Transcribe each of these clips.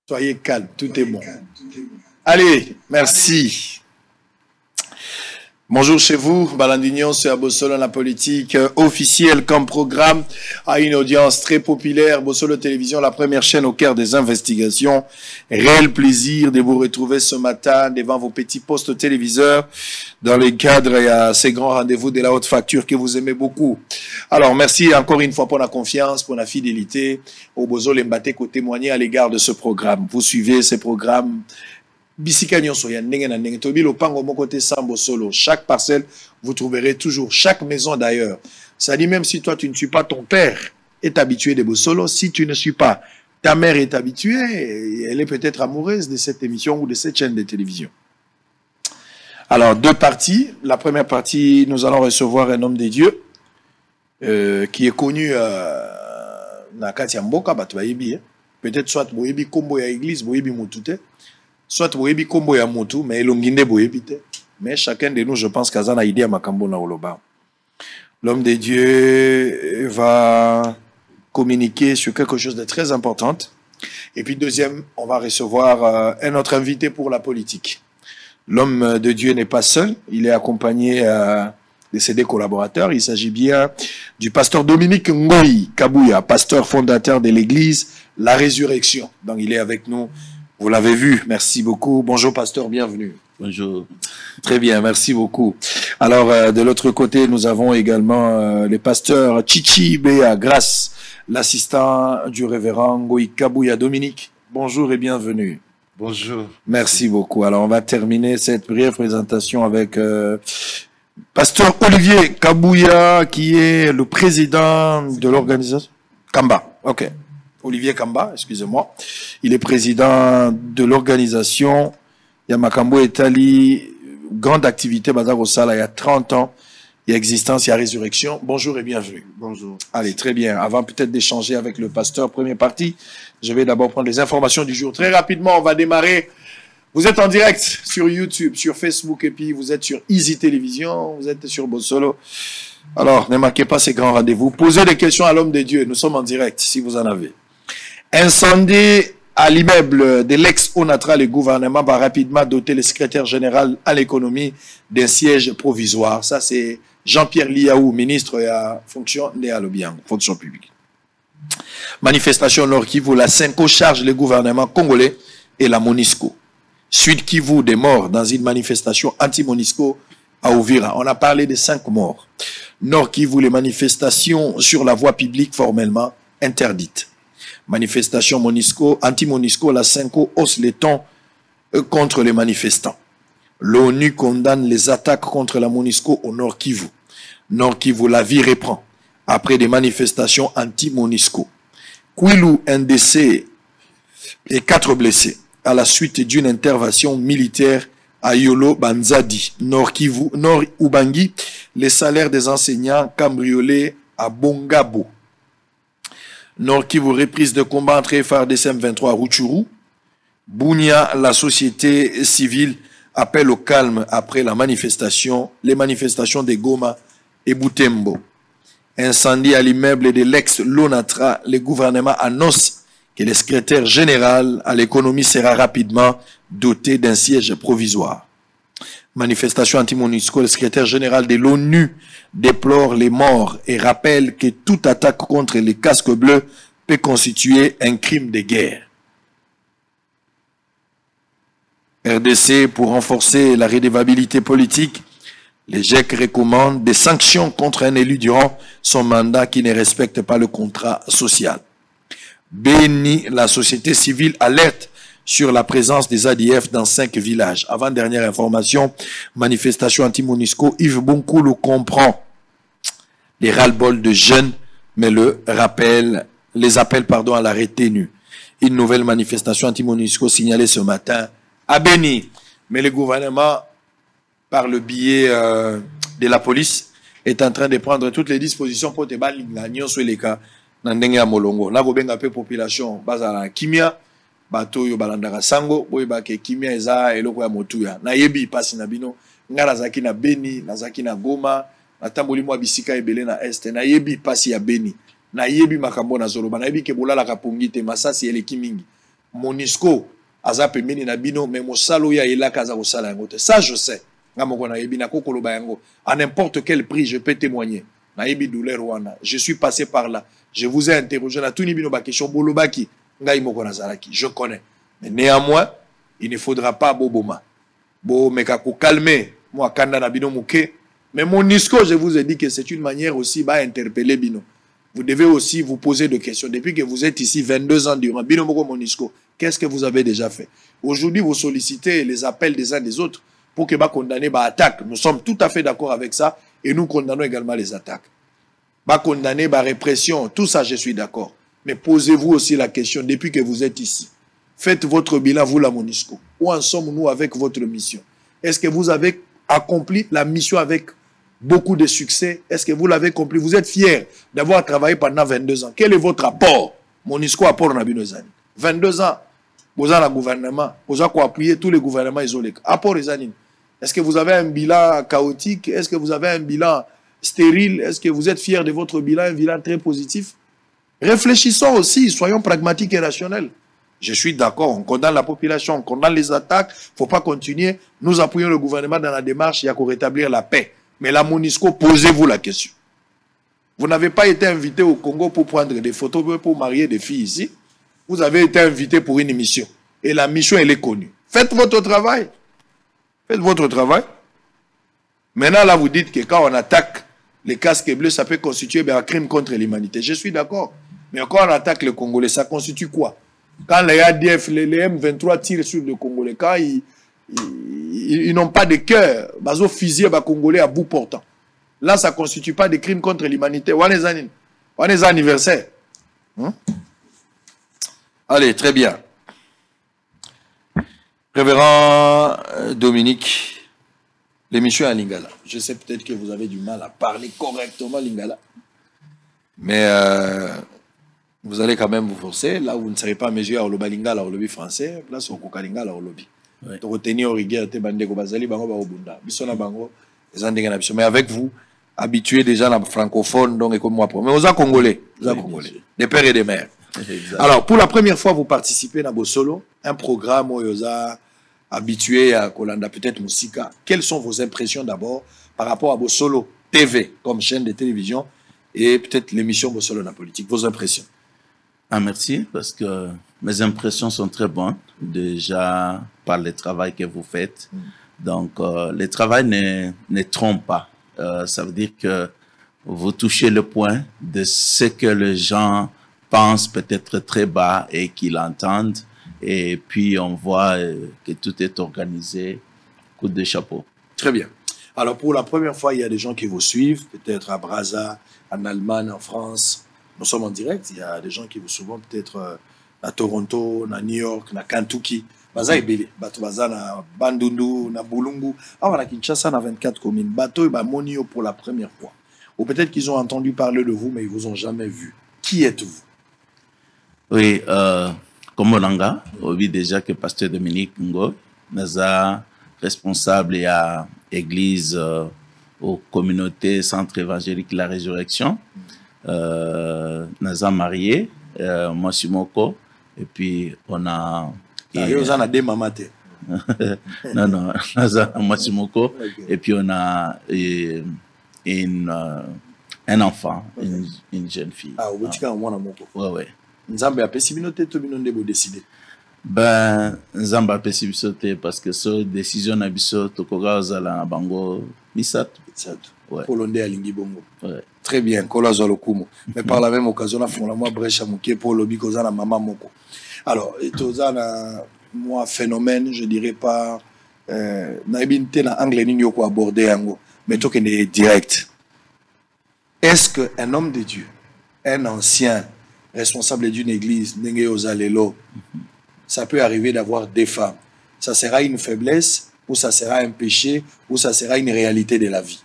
Soyez calme, tout est bon. Allez, merci. Bonjour chez vous, Balandignon, c'est Bossolo, la politique officielle comme programme à une audience très populaire. Bossolo Télévision, la première chaîne au cœur des investigations. Réel plaisir de vous retrouver ce matin devant vos petits postes téléviseurs dans le cadre à ces grands rendez-vous de la haute facture que vous aimez beaucoup. Alors, merci encore une fois pour la confiance, pour la fidélité au Bossolo Mbaté pour témoigner à l'égard de ce programme. Vous suivez ces programmes. Bisika nyonso ya ndenge na ndenge tobi lopango moko te sambo solo. Chaque parcelle, vous trouverez toujours chaque maison d'ailleurs. Ça dit même si toi tu ne suis pas ton père est habitué de Bossolo, si tu ne suis pas ta mère est habituée, elle est peut-être amoureuse de cette émission ou de cette chaîne de télévision. Alors deux parties. La première partie, nous allons recevoir un homme de Dieu qui est connu na kati ya mboka bato bayebi. Peut-être soit boyebi kombo ya église, boyebi mutute. Soit boyebi kombo ya mutu, mais elonginde boyebi te. Mais chacun de nous, je pense qu'Azana idée à Makambo na Oloba. L'homme de Dieu va communiquer sur quelque chose de très important. Et puis deuxième, on va recevoir un autre invité pour la politique. L'homme de Dieu n'est pas seul, il est accompagné de ses deux collaborateurs. Il s'agit bien du pasteur Dominique Ngoyi Kabouya, pasteur fondateur de l'église La Résurrection. Donc il est avec nous. Vous l'avez vu, merci beaucoup. Bonjour pasteur, bienvenue. Bonjour. Très bien, merci beaucoup. Alors, de l'autre côté, nous avons également le pasteur Chichi Béa Grace, l'assistant du révérend Ngoyi Kabouya Dominique. Bonjour et bienvenue. Bonjour. Merci beaucoup. Alors, on va terminer cette brève présentation avec pasteur Olivier Kabouya, qui est le président de l'organisation Kamba. Ok. Olivier Kamba, excusez-moi. Il est président de l'organisation Yamakambo Etali, grande activité Bazar Osala, il y a 30 ans. Il y a existence, il y a résurrection. Bonjour et bienvenue. Bonjour. Allez, très bien. Avant peut-être d'échanger avec le pasteur, première partie, je vais d'abord prendre les informations du jour. Très rapidement, on va démarrer. Vous êtes en direct sur YouTube, sur Facebook, et puis vous êtes sur Easy Télévision, vous êtes sur Bossolo. Alors, ne manquez pas ces grands rendez-vous. Posez des questions à l'homme de Dieu. Nous sommes en direct, si vous en avez. Incendie à l'immeuble de l'ex-Onatra, le gouvernement va rapidement doter le secrétaire général à l'économie d'un siège provisoire. Ça, c'est Jean-Pierre Liaou, ministre à fonction néalobiang, fonction publique. Manifestation Nord Kivu, la Cinco charge le gouvernement congolais et la MONUSCO. Suite Kivu des morts dans une manifestation anti-MONUSCO à Ouvira. On a parlé de 5 morts. Nord Kivu, les manifestations sur la voie publique formellement interdites. Manifestation MONUSCO, anti-MONUSCO, la Cinco hausse les tons contre les manifestants. L'ONU condamne les attaques contre la MONUSCO au Nord Kivu. Nord Kivu, la vie reprend après des manifestations anti-MONUSCO. Kwilu, un décès et 4 blessés à la suite d'une intervention militaire à Yolo Banzadi, Nord Kivu, Nord Ubangi, les salaires des enseignants cambriolés à Bongabo. Nord Kivu, reprise de combat entre FARDC M23 à Rutshuru. Bunia, la société civile appelle au calme après la manifestation, les manifestations de Goma et Butembo. Incendie à l'immeuble de l'ex-Lonatra, le gouvernement annonce que le secrétaire général à l'économie sera rapidement doté d'un siège provisoire. Manifestation anti-MONUSCO, le secrétaire général de l'ONU déplore les morts et rappelle que toute attaque contre les casques bleus peut constituer un crime de guerre. RDC, pour renforcer la redevabilité politique, les GEC recommandent des sanctions contre un élu durant son mandat qui ne respecte pas le contrat social. Béni, la société civile alerte sur la présence des ADF dans 5 villages. Avant-dernière information, manifestation anti-MONUSCO, Yves Bonkoulou comprend les ras-le-bol de jeunes, mais les appels à la retenue. Une nouvelle manifestation anti-MONUSCO signalée ce matin à Béni. Mais le gouvernement, par le biais de la police, est en train de prendre toutes les dispositions pour te battre l'union sur les cas dans le Molongo. Là, vous avez une population basée à Kimia. Bato yo balandaka sango boy ba ke kimia eza eloko ya motuya na yebi pasi na bino ngala zaki na Beni na zaki na Goma na tamboli mwa bisika ebele na este na yebi pasi ya Beni na yebi makambo na zoloba na yebi ke bolala kapungi te masasi eleki mingi Monisco aza pembeni na bino mais mosalo ya elaka aza kosala yango te. Ça je sais. Ngamoko na yebi na kokoloba yango. À n'importe quel prix je peux témoigner. Na yebi douleur wana. Je suis passé par là. Je vous ai interrogé na tuni bino ba question bolobaki ngai moko nazalaki. Je connais. Mais néanmoins, il ne faudra pas boboma. Bo meka ko calmer moi kanda na bino muke. Mais Monisco, je vous ai dit que c'est une manière aussi d'interpeller Bino. Vous devez aussi vous poser des questions. Depuis que vous êtes ici 22 ans durant, Bino Moko Monisco, qu'est-ce que vous avez déjà fait? Aujourd'hui, vous sollicitez les appels des uns des autres pour que vous condamniez l'attaque. Nous sommes tout à fait d'accord avec ça et nous condamnons également les attaques. Condamner la répression, tout ça, je suis d'accord. Mais posez-vous aussi la question depuis que vous êtes ici. Faites votre bilan, vous, la Monisco. Où en sommes-nous avec votre mission? Est-ce que vous avez accompli la mission avec beaucoup de succès? Est-ce que vous l'avez compris? Vous êtes fiers d'avoir travaillé pendant 22 ans. Quel est votre apport? Monisco apport na binozani. 22 ans, vous avez un gouvernement, vous avez appuyé tous les gouvernements isolés. Apport les années. Est-ce que vous avez un bilan chaotique? Est-ce que vous avez un bilan stérile? Est-ce que vous êtes fiers de votre bilan, un bilan très positif? Réfléchissons aussi, soyons pragmatiques et rationnels. Je suis d'accord, on condamne la population, on condamne les attaques, il ne faut pas continuer. Nous appuyons le gouvernement dans la démarche, il y a qu'à rétablir la paix. Mais la Monisco, posez-vous la question. Vous n'avez pas été invité au Congo pour prendre des photos, pour marier des filles ici. Vous avez été invité pour une mission. Et la mission, elle est connue. Faites votre travail. Faites votre travail. Maintenant, là, vous dites que quand on attaque les casques bleus, ça peut constituer un crime contre l'humanité. Je suis d'accord. Mais quand on attaque les Congolais, ça constitue quoi? Quand les ADF, les M23 tirent sur les Congolais, quand ils n'ont pas de cœur, ils fusillent les Congolais à bout portant. Là, ça ne constitue pas de crimes contre l'humanité. On est anniversaire. Allez, très bien. Révérend Dominique, l'émission est à Lingala. Je sais peut-être que vous avez du mal à parler correctement Lingala. Mais vous allez quand même vous forcer. Là où vous ne serez pas mesuré au loba Lingala, au lobby français, là, c'est au Koka Lingala, au lobby. Donc, retenir au rigueur, mais avec vous, habitué déjà à francophone, donc comme moi. Mais aux Congolais, des pères et des mères. Exact. Alors, pour la première fois, vous participez à Bosolo, un programme où vous êtes habitué à Kolanda, peut-être Moussika. Quelles sont vos impressions d'abord par rapport à Bosolo TV comme chaîne de télévision et peut-être l'émission Bosolo na politique? Vos impressions? Ah, merci, parce que mes impressions sont très bonnes, déjà par le travail que vous faites. Donc, le travail ne trompe pas. Ça veut dire que vous touchez le point de ce que les gens pensent peut-être très bas et qu'ils entendent. Et puis, on voit que tout est organisé. Coup de chapeau. Très bien. Alors, pour la première fois, il y a des gens qui vous suivent, peut-être à Brazza, en Allemagne, en France. Nous sommes en direct. Il y a des gens qui vous suivent peut-être à Toronto, à New York, à Kentucky. Baza ebele, bato baza na Bandundu, na Bulungu. Ah, na Kinshasa, na 24 communes. Bato ba monio pour la première fois. Ou peut-être qu'ils ont entendu parler de vous, mais ils vous ont jamais vu. Qui êtes-vous? Oui, comme Olanga, on vit déjà que Pasteur Dominique Ngo, naza responsable à l'église, aux communautés centre évangélique La Résurrection. Naza marié, moi Simoko, et puis on a non, non, moi Simoko, et puis on a un enfant, une jeune fille. Ah, vous êtes un moko. Ouais, ouais. Nzambe a pessiminoté, tout le monde est décidé. Ben, Nzambe a pessiminoté parce que cette décision n'a biso tokoga ozala na bango misatu. Ouais. Polondais à Lingibongo. Ouais. Très bien, Kola Zolokumo. Mais par la même occasion, on a fait moi Brecha Mouké pour lobby Kozana Mama Moko. Alors, Tozana, moi, phénomène, je dirais pas, naibinte na anglais n'yo ko aborder yango, mais to est direct. Est-ce qu'un homme de Dieu, un ancien responsable d'une église, Nenge Ozalelo, ça peut arriver d'avoir des femmes? Ça sera une faiblesse, ou ça sera un péché, ou ça sera une réalité de la vie?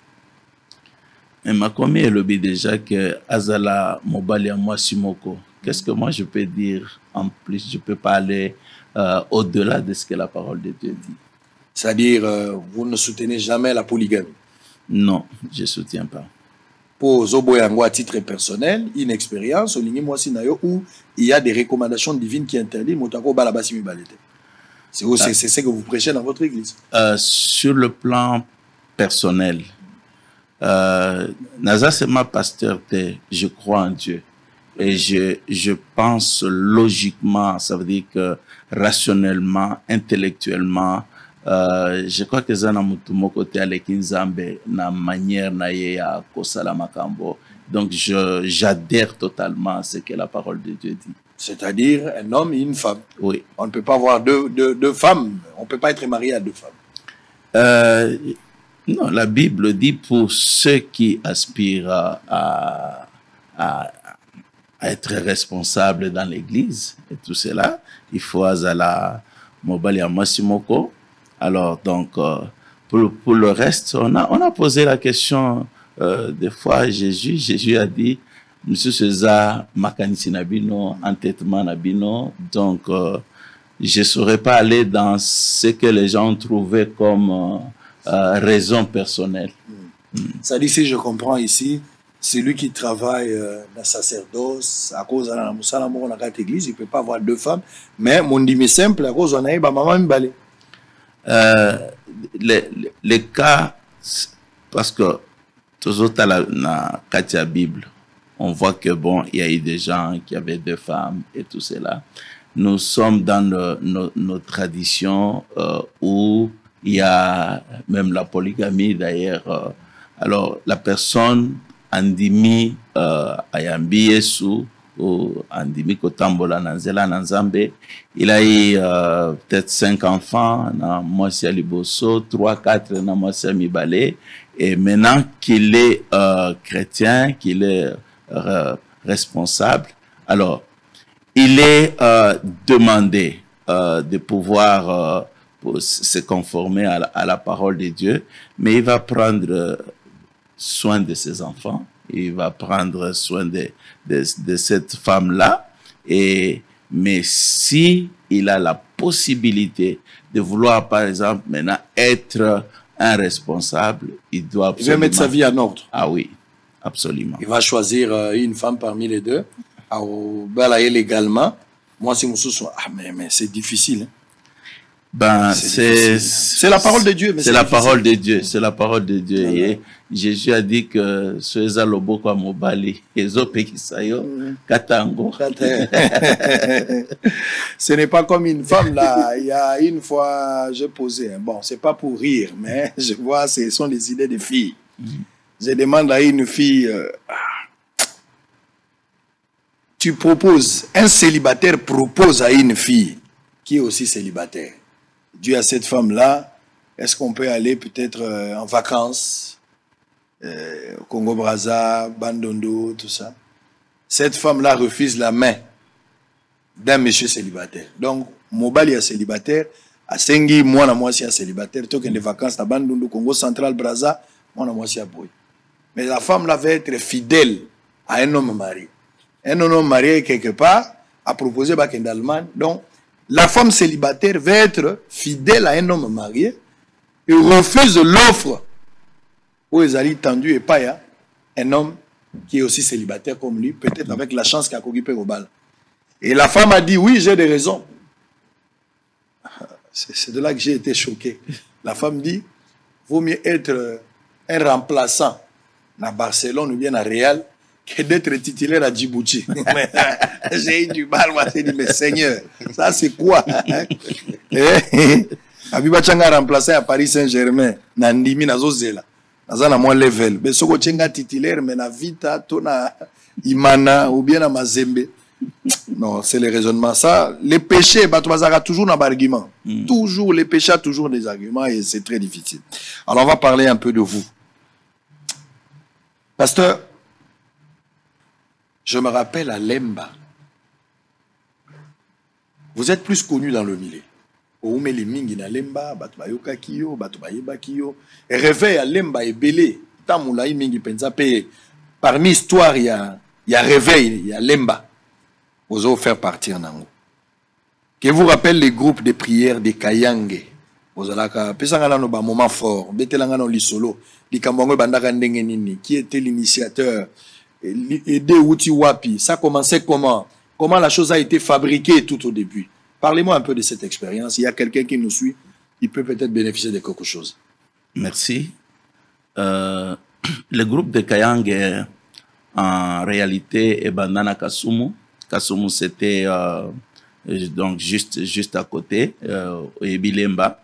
Mais ma commis est lobby déjà que Azala Mobali à moi Simoko. Qu'est-ce que moi je peux dire en plus? Je peux pas aller au-delà de ce que la parole de Dieu dit. C'est-à-dire, vous ne soutenez jamais la polygamie? Non, je ne soutiens pas. pour Zoboyango à titre personnel, une expérience, où il y a des recommandations divines qui interdisent Motako Balabasi Mibalete. C'est ce que vous prêchez dans votre église. Sur le plan personnel, Naza c'est ma pasteur, je crois en Dieu. Et je pense logiquement, ça veut dire que rationnellement, intellectuellement, je crois que ça n'a pas côté avec Nzambe, na manière na ya kosala makambo. Donc j'adhère totalement à ce que la parole de Dieu dit. C'est-à-dire un homme et une femme. Oui. On ne peut pas avoir deux femmes. On ne peut pas être marié à deux femmes. Non, la Bible dit pour ceux qui aspirent à être responsables dans l'église et tout cela, il faut azala mobali amasimoko. Alors donc pour le reste, on a posé la question des fois Jésus a dit Monsieur César makanisi nabino entêtement nabino, donc je saurais pas aller dans ce que les gens trouvaient comme raison personnelle. Ça dit, si je comprends ici, celui qui travaille dans sacerdoce, à cause de la Moussalamou, dans la église, il ne peut pas avoir deux femmes. Mais mon dîme simple, à cause de la maman Mbale. Les cas, parce que toujours dans la Bible, on voit que bon, il y a eu des gens qui avaient deux femmes et tout cela. Nous sommes dans nos traditions où il y a même la polygamie d'ailleurs. Alors la personne andimi ayambi Yesu ou andimi kotambola nanzela nanzambe, il a eu peut-être 5 enfants na mwasi ya liboso, 3-4 na mwasi ya mibale, et maintenant qu'il est chrétien, qu'il est responsable, alors il est demandé de pouvoir se conformer à la parole de Dieu, mais il va prendre soin de ses enfants, il va prendre soin de cette femme-là, mais si il a la possibilité de vouloir, par exemple, maintenant être un responsable, il doit absolument... Il va mettre sa vie en ordre. Ah oui, absolument. Il va choisir une femme parmi les deux, à balayer légalement. Moi, c'est mon sous. Ah, mais c'est difficile. Hein. Ben, c'est la parole de Dieu. C'est la parole de Dieu. C'est la parole de Dieu. Voilà. Et Jésus a dit que Soeza lobo kwa mobali ezo pekisayo katango. Ce n'est pas comme une femme là. Il y a une fois, j'ai posé. Bon, c'est pas pour rire, mais je vois, ce sont des idées de filles. Je demande à une fille. Tu proposes, un célibataire propose à une fille qui est aussi célibataire. Dieu à cette femme-là, est-ce qu'on peut aller peut-être en vacances, au Congo-Brazza, Bandondo, tout ça. Cette femme-là refuse la main d'un monsieur célibataire. Donc, Mobali est célibataire, à Sengi, moi, moi, c'est célibataire, tout que des vacances à Bandondo, Congo Central, Brazza, moi, c'est boy. Mais la femme-là va être fidèle à un homme marié. Un homme marié quelque part a proposé Bakendalman. Donc, la femme célibataire va être fidèle à un homme marié et refuse l'offre où ils allaient tendu et pas un homme qui est aussi célibataire comme lui, peut-être avec la chance qu'il a occupé au bal. Et la femme a dit oui, j'ai des raisons. C'est de là que j'ai été choqué. La femme dit vaut mieux être un remplaçant à Barcelone ou bien à Real que d'être titulaire à Djibouti. J'ai eu du mal, moi, j'ai dit, mais Seigneur, ça c'est quoi? Abiba Changa remplacé à Paris Saint-Germain, Nandimi Nazozela, Nazana moins level. Mais ce que Chenga titulaire, mais na Vita, Tona Imana ou bien à Mazembe. Non, c'est le raisonnement. Ça, les péchés, Batouazara, toujours dans l'argument. Toujours, les péchés, toujours des arguments et c'est très difficile. Alors, on va parler un peu de vous. Pasteur, je me rappelle à Lemba. Vous êtes plus connu dans le milieu. Oumeli mingi na Lemba, Batubayoka Kiyo, Batubayeba Kiyo. Et réveil à Lemba et Belé. Tamoulaï mingi penza pe. Parmi histoire, il y a réveil, il y a Lemba. Vous allez faire partir Nango. Que vous rappelle les groupes de prière des Kayange. Ozalaka pesa ngana no ba moment fort betela ngana li solo likambo bandaka ndenge nini qui était l'initiateur et de outil wapi ça commençait comment la chose a été fabriquée tout au début. Parlez-moi un peu de cette expérience. Il y a quelqu'un qui nous suit, il peut peut-être bénéficier de quelque chose. Merci. Le groupe de Kayang en réalité est Bandana Kasumu. Kasumu c'était donc juste à côté au Ebilemba.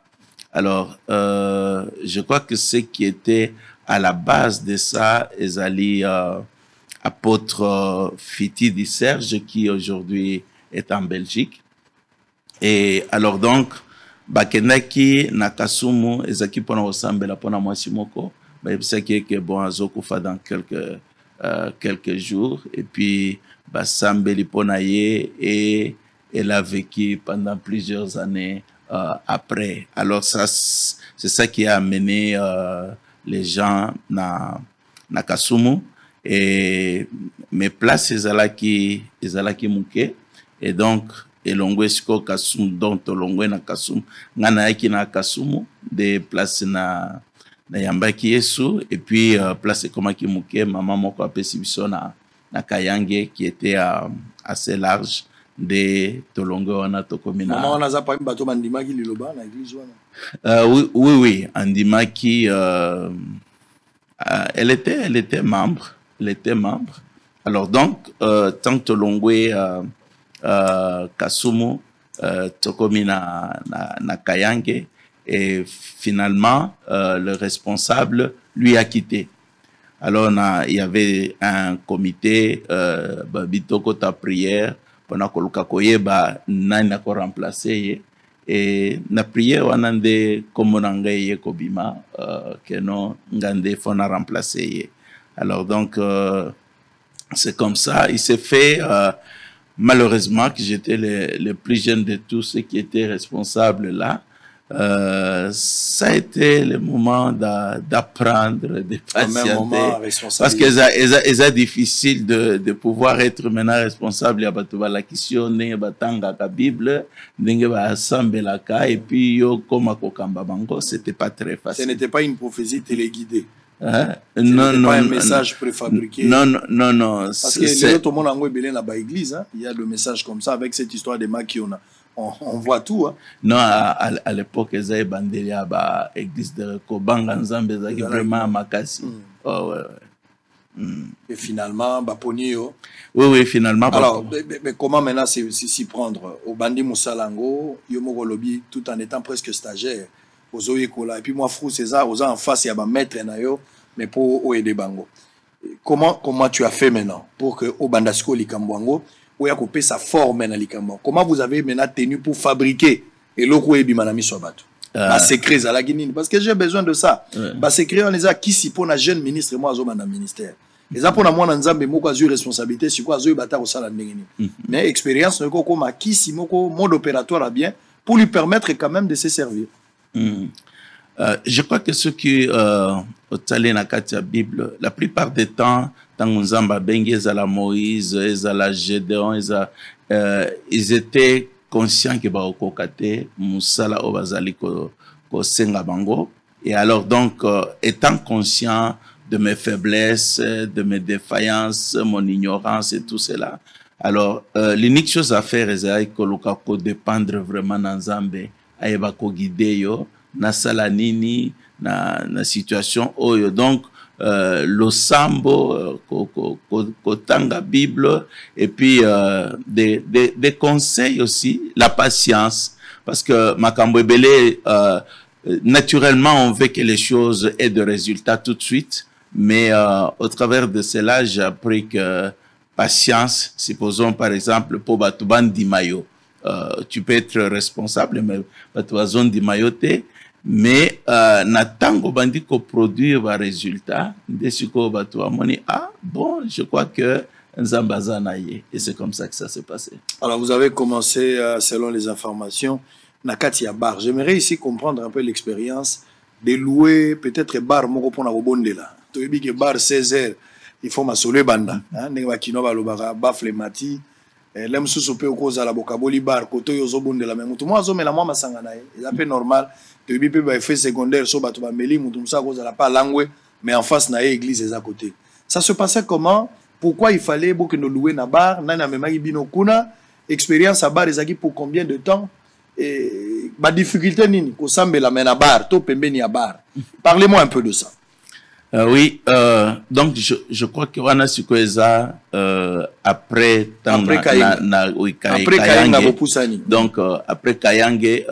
Alors je crois que ce qui était à la base de ça, Ezali apôtre Fiti Serge qui aujourd'hui est en Belgique. Et alors donc bakendaki na Kasumu ezaki pona osambela pona mwasi moko bayebisaki ke bon azokufa dans quelques jours et puis basambeli pona ye et elle a vécu pendant plusieurs années après. Alors ça c'est ça qui a amené les gens na Kasumu et mes places ezalaki muke et donc elongwe siko Kasumu donc tolongwe na Kasumu ngana yaki na Kasumu des places na yambaki Yesu et puis place komaki muke maman moko apesi biso na Kayange qui était assez large de tolongwe wana tokomina maman wana za pa bato bandimaki liloba na église wana oui andimaki elle était membre alors donc tant tolongwe Kasumu tokomi na Kayange et finalement le responsable lui a quitté. Alors il y avait un comité bitoko ta prière pendant que luka koyeba nani na ko remplacer et na prière wanande komonanga ye kobima que non ngande fona remplacer. Alors donc c'est comme ça il s'est fait malheureusement que j'étais le plus jeune de tous ceux qui étaient responsables là. Ça a été le moment d'apprendre, de patienter. Parce que c'est difficile de pouvoir être maintenant responsable. Il y a la question, il y a la Bible, il y a et puis c'était pas très facile. Ce n'était pas une prophétie téléguidée. Non, pas un message préfabriqué. Non. Parce que tout le monde a belé dans l'église, il y a le message comme ça avec cette histoire de Makiona. On voit tout. Hein. Non, à l'époque, ils avaient bandé l'église de Kobanga Nzambe, vraiment à Makassi. Et finalement, Baponio. Oui, finalement. Alors, mais comment maintenant s'y prendre au Bandi Moussalango, Yomo Lobby, tout en étant presque stagiaire. Et puis moi Frou César aux en face il y a un maître nayo mais pour aider bango comment tu as fait maintenant pour que au bandasco likambango ou ya couper sa forme na likambango comment vous avez maintenant tenu pour fabriquer et loko ebi manami sobato ba secret za la guinine parce que j'ai besoin de ça ba secret on les a qui si pour na jeune ministre moi azoma na ministère les a pour na moi nzambe moko azu responsabilité sur quoi azu bata ko sala ndengeni mais expérience ne ko koma qui si moko mode opératoire bien pour lui permettre quand même de se servir. Je crois que ceux qui au Talena Katia Bible, la plupart des temps, dans Nzamba Bengue, Ezala Moïse, Ezala Gédéon, ils étaient conscients que Baokokate, Moussala Obazali ko Senga Bango. Et alors donc, étant conscient de mes faiblesses, de mes défaillances, mon ignorance et tout cela, alors l'unique chose à faire, c'est que dépendre vraiment d'Nzambe. Ayeba ko guider yo na salanini na situation oyo donc le sambo kotanga Bible et puis des conseils aussi la patience parce que makambo ebele naturellement on veut que les choses aient de résultats tout de suite mais au travers de cela j'ai appris que patience supposons par exemple pour Batuban Dimayo tu peux être responsable, mais tu as zone de mayoté, mais n'attends bandi ko produire va résultat, desiko batu amoni bon, je crois que Nzambaza naye et c'est comme ça que ça s'est passé. Alors vous avez commencé selon les informations Nakatia bar. J'aimerais ici comprendre un peu l'expérience de louer peut-être bar moko pona bondela. To yebi que bar 16h, il faut ma solo banda, hein, ne ba kino ba lobaka ba flemati. L'aime sous pe cause à la bokaboli bar koto yozo bonde la même tout moi zo mais la moi masanga na il appelle normal de bi pe ba effet secondaire so bato ba meli mutu ça cause à la pas langue mais en face na église à côté. Ça se passait comment? Pourquoi il fallait que nous louer na bar nana mema bino kuna expérience à bar ezaki pour combien de temps et ba difficulté nini ko sambela mena bar to pembeni ya bar. Parlez-moi un peu de ça. Oui, donc je crois que wana sikoeza après Kayange. Donc après Kayange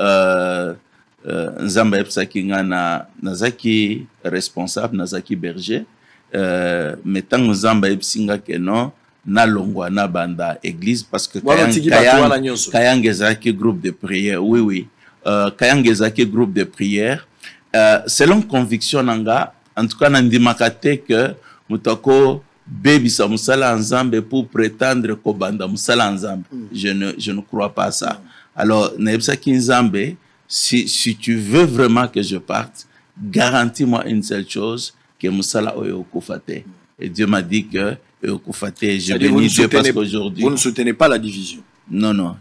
Nzamba epsaki nga nazaki responsable nazaki berger mais tant Nzamba epsinga que non na longwa na banda église parce que Kayange ezaki groupe de prière. Oui Kayange ezaki groupe de prière selon conviction nanga. En tout cas, nandimaka que mutako bebisa musala nzambe pour prétendre ko banda musala nzambe. Je ne crois pas ça. Alors, nebsa ki nzambe, si tu veux vraiment que je parte, garantis-moi une seule chose, que musala oyo kufate. Et Dieu m'a dit que kufate, je bénis Dieu parce qu'aujourd'hui. Vous ne soutenez pas la division? Non.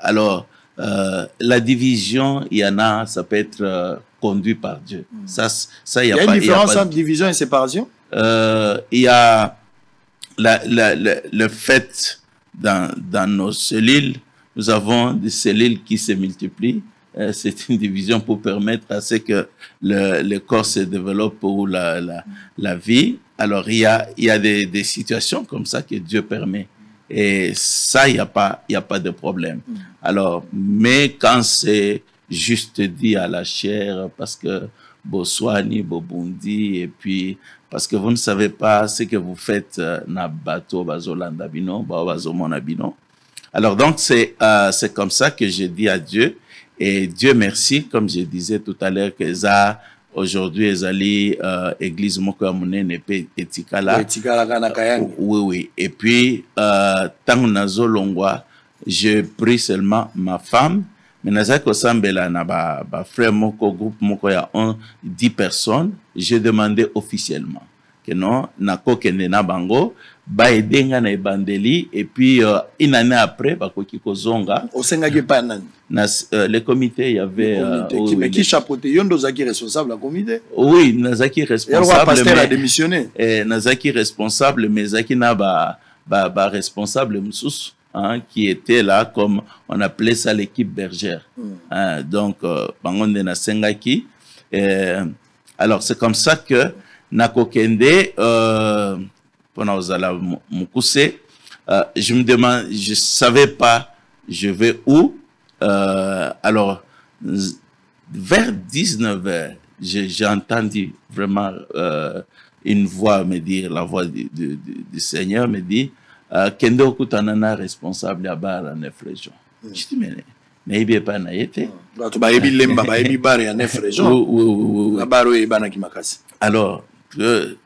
Alors, la division, il y en a, ça peut être conduit par Dieu. Ça, il y a une différence entre division et séparation? Il y a le fait dans nos cellules, nous avons des cellules qui se multiplient. C'est une division pour permettre à ce que le corps se développe pour la vie. Alors, il y a des situations comme ça que Dieu permet. Et ça, il n'y a pas de problème. Alors, mais quand c'est juste dit à la chair, parce que Boswani, Bobundi, et puis parce que vous ne savez pas ce que vous faites na bateau bazolanda bino, bazomona bino. Alors donc c'est comme ça que je dis à Dieu, et Dieu merci, comme je disais tout à l'heure, que ça aujourd'hui ezali église moko ya monene pe etikala kana Kayange. Oui et puis tant nazo longwa, je prie seulement ma femme. Mais nazako sambela na ba frère moko groupe moko ya 10 personnes, j'ai demandé officiellement que non nako kende na bango ba edenga na ebandeli, et puis une année après ba koki kozonga au sengaki pa nani na le comité. Il y avait mais qui chapeautait yondo zaki responsable la comité? Oui, nazaki responsable. Le pasteur a démissionné. Nazaki responsable, mais zaki na ba responsable mususu. Hein, qui était là, comme on appelait ça l'équipe bergère. Donc, Bangonde na Sengaki. Alors, c'est comme ça que Nakokende, pendant Ozala Mukuse, je me demande, je savais pas, je vais où. Alors, vers 19h, j'ai entendu vraiment une voix me dire, la voix du Seigneur me dit, Kendo Kutanana responsable à bar à 9 régions. Je dis, mais n'ayez pas naïté. Alors,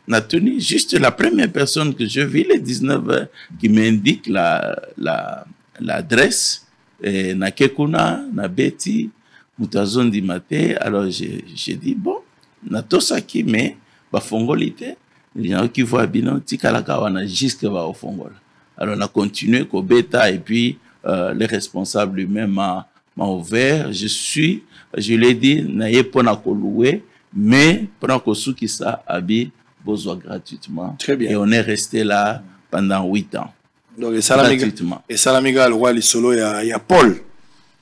n'a tenu juste la première personne que je vis, les 19h, qui m'indique l'adresse, na Kekuna, na Betty, Moutazon di Mate. Alors, j'ai dit, bon, na Tosaki, mais, ba fongolité, il y a qui voient bien, Tikalakawana, jusqu'à va au fongol. Alors, on a continué qu'au bêta, et puis le responsable lui-même m'a ouvert. Je lui ai dit, n'ayez pas na louer, mais pendant que ceux qui ça habillent, besoin gratuitement. Très bien. Et on est resté là pendant 8 ans. Donc, gratuitement. Et Salamiga, le roi, solo, il y a Paul.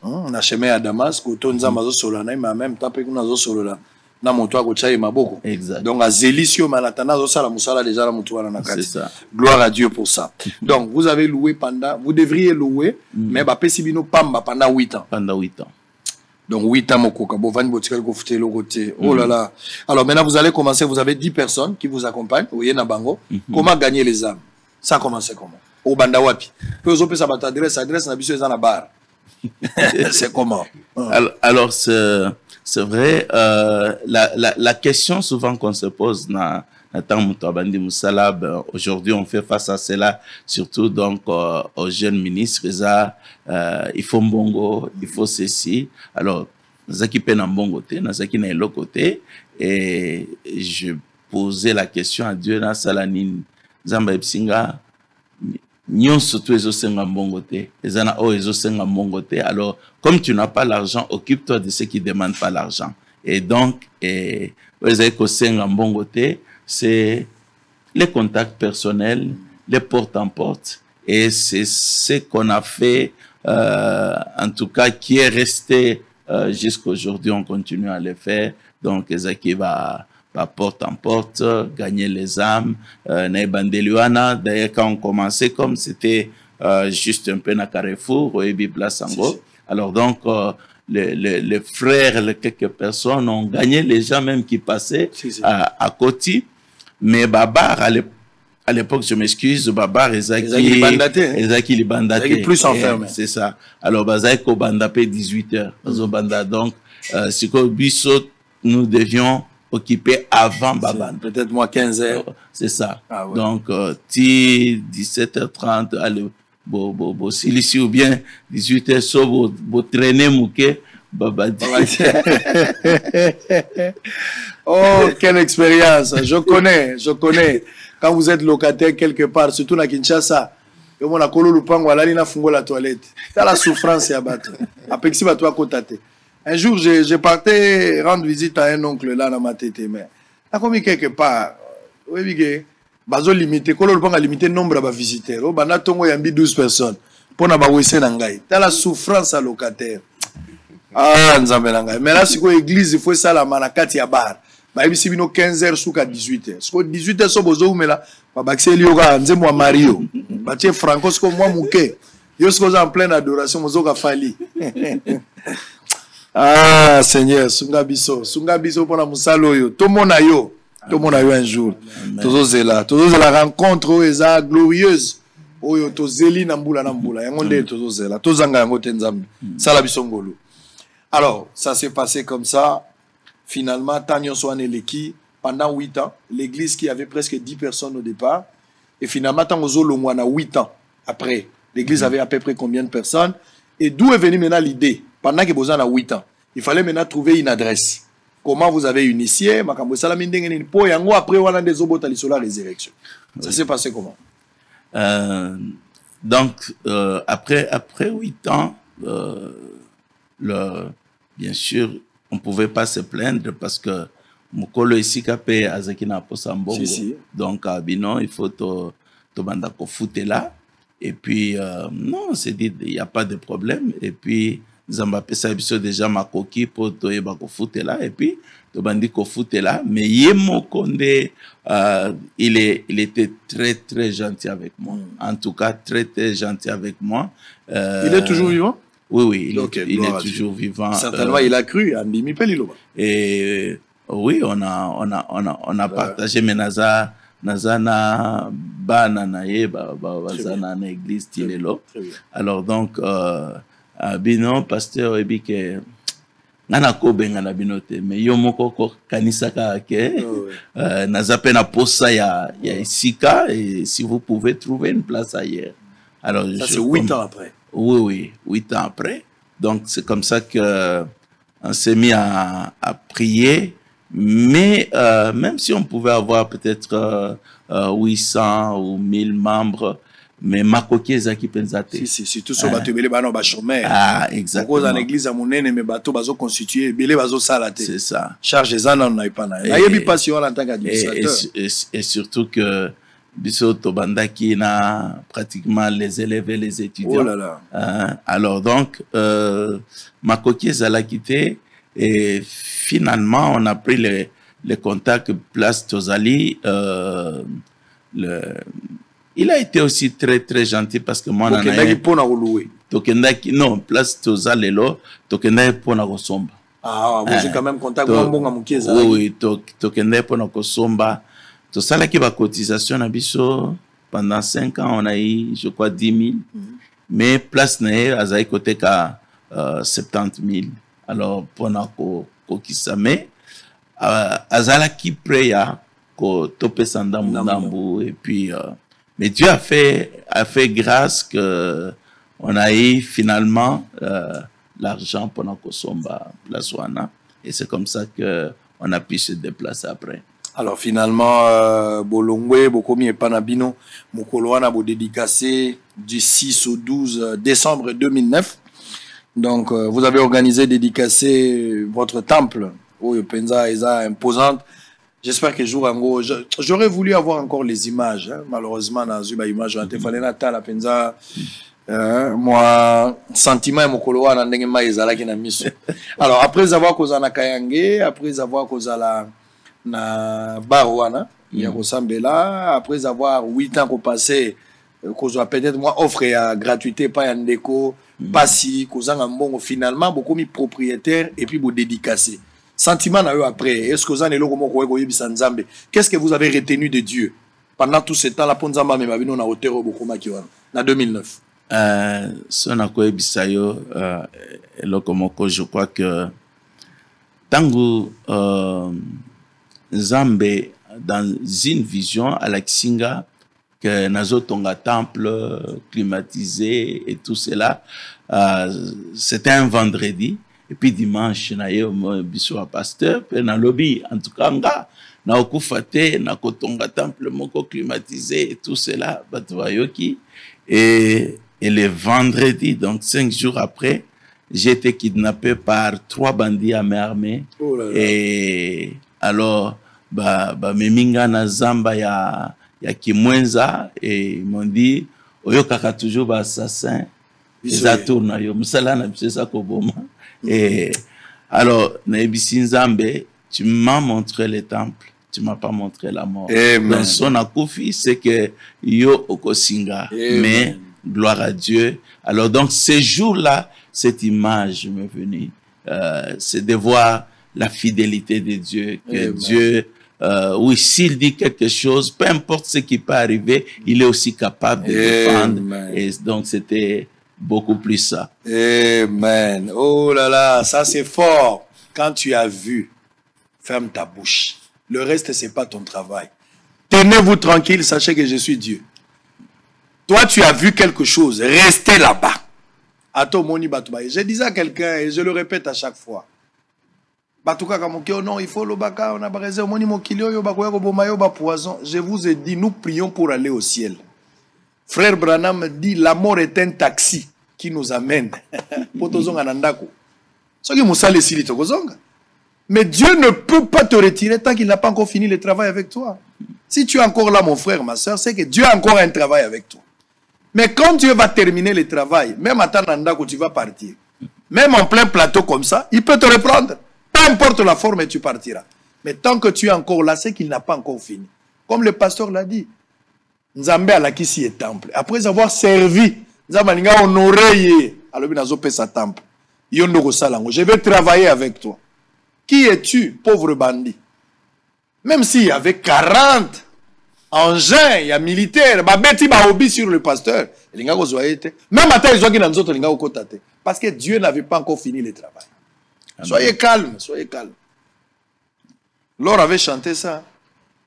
On a chemin à Damas, quand on a mazo solo, mais en même temps, on a solo là. Na moto akochaye maboko. Exact. Donc à Zélisio Malatana la musala déjà la moto na kati. C'est ça. Gloire à Dieu pour ça. Donc vous avez loué pendant, vous devriez louer, mais ba pesibino pamba pendant 8 ans. Pendant 8 ans. Donc 8 ans moko ka bovani botikali ko futé le côté. Oh là là. Alors maintenant vous allez commencer, vous avez 10 personnes qui vous accompagnent, vous na bango. Comment gagner les âmes? Ça commence comment? Au banda wapi. Peu zo pe sa ba adresse na biso eza na bar. C'est comment? Alors c'est vrai, la question souvent qu'on se pose aujourd'hui on fait face à cela, surtout donc aux jeunes ministres, il faut mbongo, il faut ceci. Alors, Zaki pena mbongo te, Zaki na elo côté, et je posais la question à Dieu na salanin Zamba Epsinga nyonso to ezosenga mbongo te ezana o ezosenga mbongo te. Alors comme tu n'as pas l'argent, occupe-toi de ceux qui demandent pas l'argent. Et donc ezali kosenga mbongo te, c'est les contacts personnels, les porte en porte, et c'est ce qu'on a fait en tout cas qui est resté jusqu'à aujourd'hui. On continue à le faire. Donc ezaki va porte en porte, gagner les âmes. D'ailleurs, quand on commençait, comme c'était juste un peu na Carrefour, au Ebi Place Sango, alors donc, les frères, les quelques personnes ont gagné les gens même qui passaient à Koti. Mais Babar, à l'époque, je m'excuse, Babar, Ezaki Libandaté. Plus enfermé. C'est ça. Alors, Bazaki Bandapé 18h. Donc, c'est que Bissot, nous devions occuper avant Baban. Peut-être moi 15h. C'est ça. Ah, ouais. Donc, 17h30, allez, ici ou bien 18h, so, traîner mouké, babadi. Oh, quelle expérience. Je connais. Quand vous êtes locataire quelque part, surtout à Kinshasa, et on a collé le pango, là, il a fumé la toilette. C'est la souffrance, à battre. Après, si tu as côté. Un jour, je partais rendre visite à un oncle là dans ma tête, mais là, comme quelque part, oui, bazo limité, quand le a limité le nombre de visiteurs, oh, bana tongo yambi 12 personnes, pour na bawese nangai. T'as la souffrance à locataire. Ah, nzambe nangai. Mais là, c'est quoi église, il faut ça la manakati ya bar. Bah, ici, bino 15h jusqu'à 18h. Parce que 18h, so bozo mais là, bah, baxé lioga, nzemo Mario. Bah, tiens, Franco, c'est comme moi, mouké. Yo, c'est en pleine adoration, mozo ka fali. Ah, Seigneur, Sunga biso pour la musalo yo. Tout le monde a yo un jour. Tous la rencontre est glorieuse. Oyo to zeli nambula. Yangonde to zela. To zanga yango tenzambe. Sala biso ngolo. Alors, ça s'est passé comme ça. Finalement, Tanyo Soane Leki, pendant 8 ans, l'église qui avait presque 10 personnes au départ, et finalement, Tango Zolongwana 8 ans après, l'église avait à peu près combien de personnes? Et d'où est venue maintenant l'idée? Pendant que vous en avez 8 ans, il fallait maintenant trouver une adresse. Comment vous avez initié? Après, on a des obotali sur la résurrection. Ça s'est passé comment? Donc, après 8 ans, bien sûr, on ne pouvait pas se plaindre parce que Mukolo ici kapé azakina posambongo. Donc, Bino, il faut te banda ko fouter là. Et puis, non, on s'est dit, il n'y a pas de problème. Et puis, Zambapé Sabiso déjà ma coquille pour te foutre là. Et puis, te bandi ko foutre là. Mais Yemo Konde, il était très, très gentil avec moi. En tout cas, très, très gentil avec moi. Il est toujours vivant? Oui, il est toujours vivant. Certainement, il a cru à Mbimi Pelilo. Et oui, on a partagé mes nazas. Nazana bana na ye bazana na église tilelo. Alors donc bino pasteur ebike ngana ko benga na binote mais yo moko ko kanisa ka ke naza pe na posa ya isika, et si vous pouvez trouver une place ailleurs. Alors ça c'est 8 ans après. Oui, 8 ans après. Donc c'est comme ça que on s'est mis à prier. Mais même si on pouvait avoir peut-être 800 ou 1000 membres, mais makoki ezaki penzate. Si tout ça bato belé bana ba chômeur. Ah, exactement. Dans l'église à monene mais bato bazo constituer belé bazo salate. C'est ça. Charge ça non na pas na. Na yebi passion en tant qu'administrateur. Et surtout que biso to bandaki na pratiquement les élèves et les étudiants. Oh là là. Alors donc makoki ezalaki. Et finalement, on a pris les contacts Place Tozali. Il a été aussi très, très gentil parce que moi, non, Place Tozali, Tokendaki Pona Kosomba. Ah, vous avez quand même contact avec oui, Tokendaki Pona Kosomba. Tosalaki ba cotisation na biso pendant 5 ans, on a eu, je crois, 10 000. Mais Place Nae, Azaï côté ka 70 000. Alors, pendant qu'on kisame, azala qui préya, ko tope sandambu, et puis, mais Dieu a fait grâce que on a eu finalement l'argent pendant qu'on somba la Soana, et c'est comme ça que on a pu se déplacer après. Alors finalement, Bolongwe, Bokomi et Panabino, Mokoloana, bo dédicacé du 6 au 12 décembre 2009. Donc, vous avez organisé, dédicacé votre temple. Oh, Penza est imposante. J'espère que jour en gros, j'aurais voulu avoir encore les images. Hein. Malheureusement, dans une image, il fallait la Penza. Moi, sentiment et Mokoloa, n'andengema ezala ki na miso. Alors, après avoir causé na Kayange, après avoir causé na Barouana, il y a Kosambela, après avoir 8 ans qu'on passait, qu'on peut-être moi offre à gratuité, pas en déco, pas si, qu'on a bon finalement, beaucoup mis propriétaire et puis vous dédicacé. Sentiment na eux après, est-ce que vous avez le qu'est-ce que vous avez retenu de Dieu pendant tout ce temps là pour Nzamba même avec nous na hauteur beaucoup makiwana en 2009? Sonako Ebisayo, je crois que Tango Zambé, dans une vision à la Kisinga, que Nazo Tonga temple climatisé et tout cela, c'était un vendredi. Et puis dimanche, naye biso a pasteur, puis na lobby, en tout cas, na okufate, na kotonga temple moko climatisé et tout cela, batuayoki. Et le vendredi, donc 5 jours après, j'ai été kidnappé par 3 bandits à main armée. Oh là là. Et alors, meminga na zamba ya Kimwenza, et ils m'ont dit, oyo kaka toujours assassin, ils tourné yo, musala na bisesa koboma. Et alors, Naibisi Nzambe, tu m'as montré les temples, tu m'as pas montré la mort. Amen. Donc, son akoufi, c'est que yo okosinga, mais gloire à Dieu. Alors, donc, ces jours-là, cette image m'est venue. C'est de voir la fidélité de Dieu, que Amen. Dieu, oui, s'il dit quelque chose, peu importe ce qui peut arriver, il est aussi capable de défendre. Et donc, c'était beaucoup plus ça. Amen. Oh là là, ça c'est fort. Quand tu as vu, ferme ta bouche. Le reste, c'est pas ton travail. Tenez-vous tranquille, sachez que je suis Dieu. Toi, tu as vu quelque chose, restez là-bas. Je disais à quelqu'un, et je le répète à chaque fois. Non, il faut le baka, on a poison. Je vous ai dit, nous prions pour aller au ciel. Frère Branham dit, la mort est un taxi qui nous amène. Mais Dieu ne peut pas te retirer tant qu'il n'a pas encore fini le travail avec toi. Si tu es encore là, mon frère, ma soeur, c'est que Dieu a encore un travail avec toi. Mais quand Dieu va terminer le travail, même à Tanandako, tu vas partir. Même en plein plateau comme ça, il peut te reprendre. Peu importe la forme, tu partiras. Mais tant que tu es encore là, c'est qu'il n'a pas encore fini. Comme le pasteur l'a dit. Nzambe alakisi et temple. Après avoir servi, Nzambe alinga honoré alobi nazope sa temple. Yondoko salango. Je vais travailler avec toi. Qui es-tu, pauvre bandit? Même s'il y avait 40 engins, il y a militaires, babeti baobi sur le pasteur. Même à ils ont dit nanzoto linga okotate. Parce que Dieu n'avait pas encore fini le travail. Amen. Soyez calme, soyez calme. Laure avait chanté ça.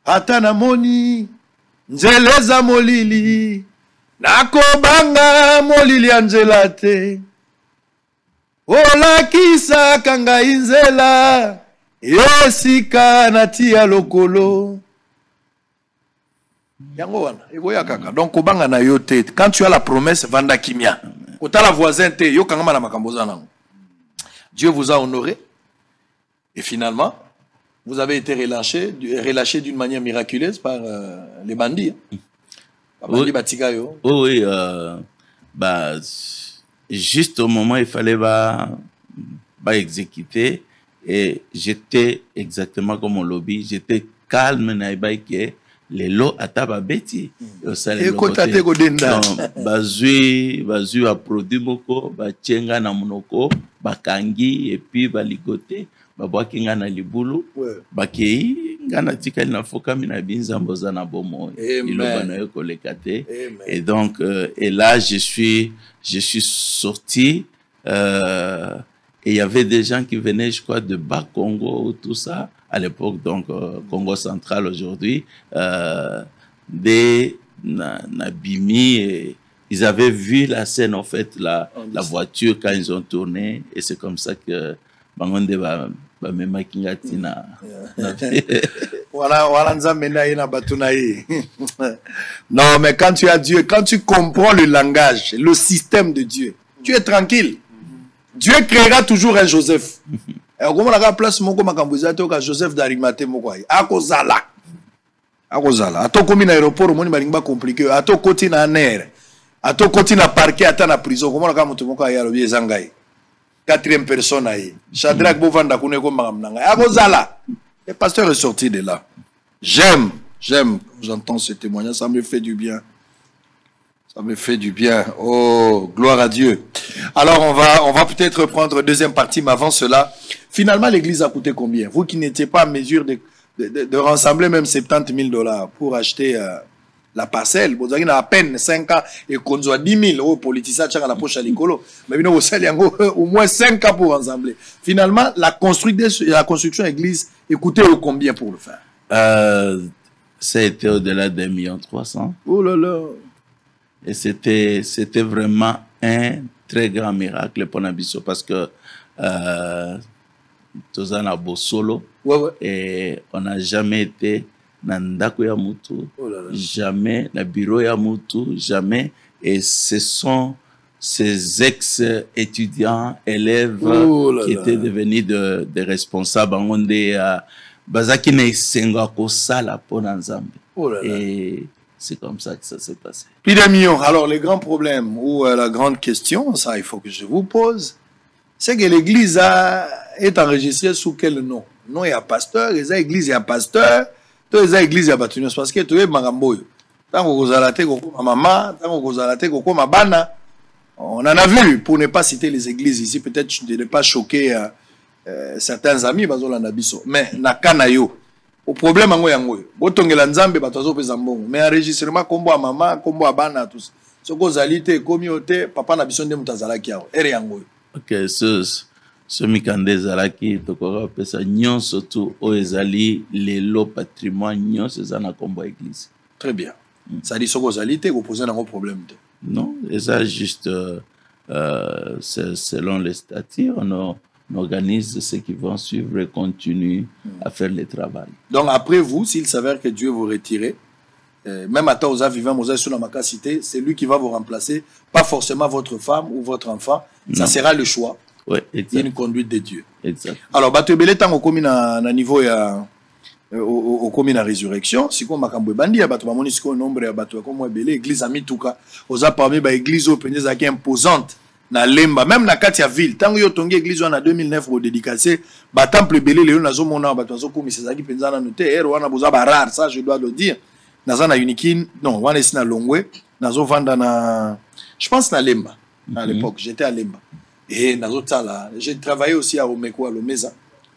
Atana moni. Nzeleza molili, nakobanga molili anzelate, ola kisa kanga inzela, yesika natia lokolo. Yango wana, egoya kaka. Donc kobanga na yote. Quand tu as la promesse, vanda kimia. Kota la voisin te, yo kanga na makamboza nango. Dieu vous a honoré, et finalement, vous avez été relâché d'une manière miraculeuse par les bandits. Oui, oui, juste au moment où il fallait exécuter, et j'étais exactement comme mon lobby, j'étais calme, que les lots à tababeti. Bazui a produit beaucoup, bachenga na monoko, bakangi, et puis baligote. Babwakinga na libulu bakei ngana tikali na foka mina binzambo za na bomo iloba na yo kolekate. Et donc et là je suis sorti et il y avait des gens qui venaient, je crois, de Bas-Congo, tout ça à l'époque, donc Congo central aujourd'hui, des Nabimi, et ils avaient vu la scène, en fait, la voiture quand ils ont tourné, et c'est comme ça que Bangonde va même Kingatina. Non, mais quand tu as Dieu, quand tu comprends le langage, le système de Dieu, tu es tranquille. Dieu créera toujours un Joseph. Et comment la place mon comme Joseph d'Arimathée mokwai. Akozala. Akozala. Ato komi na aéroport moni balingba compliqué. Ato koti na ner. Ato koti na parquet ata na prison. Comment la moto mokwai ya lobi ezangai. Quatrième personne aïe. Shadrach Bovanda kune ko magamnanga. Akozala. Le pasteur est sorti de là. J'aime, j'entends ce témoignage, ça me fait du bien. Ça me fait du bien. Oh, gloire à Dieu. Alors, on va peut-être prendre deuxième partie, mais avant cela, finalement, l'église a coûté combien? Vous qui n'étiez pas en mesure de rassembler même 70 000 $ pour acheter la parcelle, vous avez à peine 5 ans et qu'on soit 10 000 € politiciens à la poche à l'écolo. Mais vous avez au moins 5 ans pour rassembler. Finalement, la construction de l'église a coûté combien pour le faire? Ça a été au-delà de 1,3 million. Oh là là. Et c'était vraiment un très grand miracle pour Nabiso parce que tous en a beau solo. Ouais. Et on n'a jamais été dans Ndako ya Mutu, jamais dans le bureau ya Mutu, jamais. Et ce sont ces ex-étudiants, élèves qui étaient devenus des responsables en Ondé. Bazaki ne senga ko sala pour Nzambe. Et c'est comme ça que ça s'est passé. Plus d'un million. Alors, le grand problème ou la grande question, ça, il faut que je vous pose, c'est que l'église est enregistrée sous quel nom? Non, il y a pasteur, il y a église, il y a pasteur, il y a église, il y a bâtiment. Parce que tu es Maramboyo. Tant que vous allez ma maman, tant que vous allez ma bana, on en a vu, pour ne pas citer les églises ici, peut-être je ne pas choquer certains amis, mais nakanayo. Au problème en yango botongela nzambe batazo pesa mbongo mais enregistrement kombo a maman kombo a bana tous soko zalité communauté papa na biso nde mutazalaki yawo ere yango. OK, ce mikande zalaki tokora pesa nyonso tu o ezali lelo patrimoine nyonso ezana kombo église. Très bien. Ça dit soko zalité ko poser nango problème te. Non, et ça juste selon les statuts on organise ceux qui vont suivre et continuent à faire le travail. Donc après vous, s'il s'avère que Dieu vous retire, même à temps vivant, c'est lui qui va vous remplacer, pas forcément votre femme ou votre enfant, ça sera le choix. Oui, exact. Une conduite de Dieu. Exact. Alors, bateau belé tant au commun à niveau au commun à résurrection, si on m'a camboé bandi, bateau mamoni si on nombre à bateau comme moi belé, église à mitouka, aux a parmi ba église au penis à qui imposante. Na lemba même na kati ya ville tango yo tongi église en 2009 au dédicacé ba temple belé léon nazo mona ba tozo komi sezaki penzana noté ero wana boza ba rare, ça je dois le dire naza na unikin non wana esi na longwe nazo vanda na je pense na lemba à l'époque j'étais à lemba et nazo tala j'ai travaillé aussi à Omeko à Lomeza.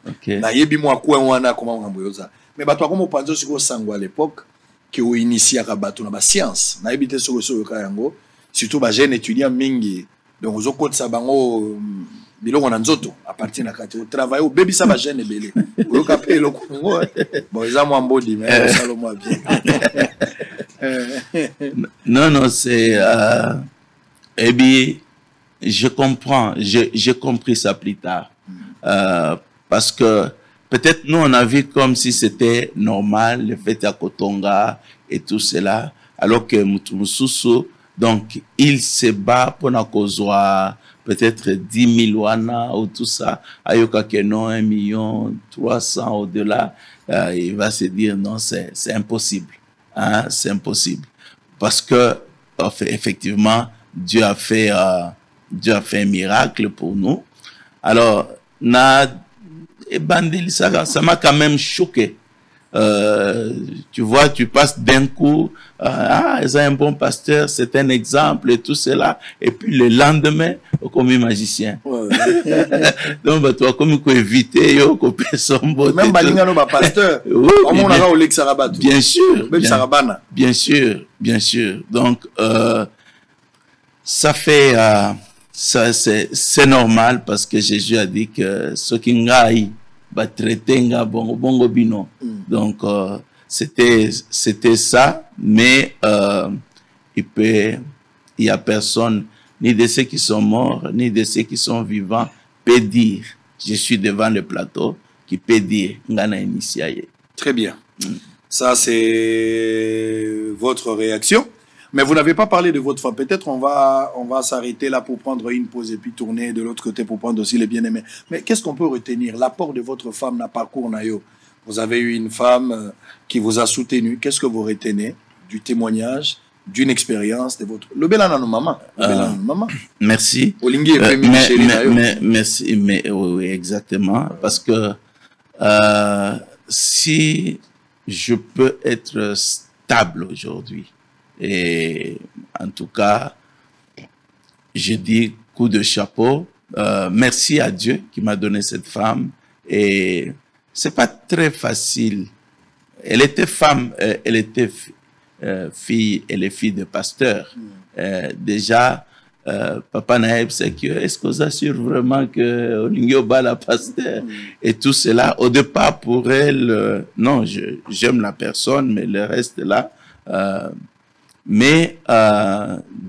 OK, na yebi moi quoi wana comment ngambo yoza mais bato comme panzo siko sango à l'époque qui ont initié ka bato na ba science na yebi te soko ka yango surtout ba jeune étudiant mingi. Donc, vous avez ça biloko na nzoto à partir na kati au travail au baby ça va gêner belé au capé le Congo bon ils ont moins body mais ça le moins bien. Non c'est et bien je comprends, j'ai compris ça plus tard parce que peut-être nous on a vu comme si c'était normal le fait à Kotonga et tout cela alors que Mususu donc il se bat pour na kozwa peut-être 10 000 wana ou tout ça ayoka que non 1,3 million au-delà il va se dire non c'est impossible hein, c'est impossible parce que effectivement Dieu a fait un miracle pour nous. Alors na bandeli ça m'a quand même choqué. Tu vois, tu passes d'un coup, ils ont un bon pasteur, c'est un exemple et tout cela, et puis le lendemain, comme un magicien. Donc, bah, toi, comme il faut éviter, personne. Même Balingano, pasteur, bien sûr. Donc, ça fait, c'est normal parce que Jésus a dit que ce qui ngaï, ba traiter nga bongo bino. Donc c'était ça, mais il y a personne ni de ceux qui sont morts ni de ceux qui sont vivants peut dire je suis devant le plateau qui peut dire ngana initié. Très bien. Ça, c'est votre réaction. Mais vous n'avez pas parlé de votre femme. Peut-être on va s'arrêter là pour prendre une pause et puis tourner de l'autre côté pour prendre aussi les bien-aimés. Mais qu'est-ce qu'on peut retenir? L'apport de votre femme dans le parcours Nayo. Vous avez eu une femme qui vous a soutenu. Qu'est-ce que vous retenez du témoignage, d'une expérience de votre... Le Bélan maman. Merci. Olingi merci, mais oui, exactement. Parce que si je peux être stable aujourd'hui, et en tout cas, je dis coup de chapeau. Merci à Dieu qui m'a donné cette femme. Et c'est pas très facile. Elle était femme, elle était fille, elle est fille de pasteur. Déjà, papa Naïb, c'est que est-ce que vous assure vraiment que Olingio bat la pasteur et tout cela. Au départ, pour elle, non, j'aime la personne, mais le reste là. Mais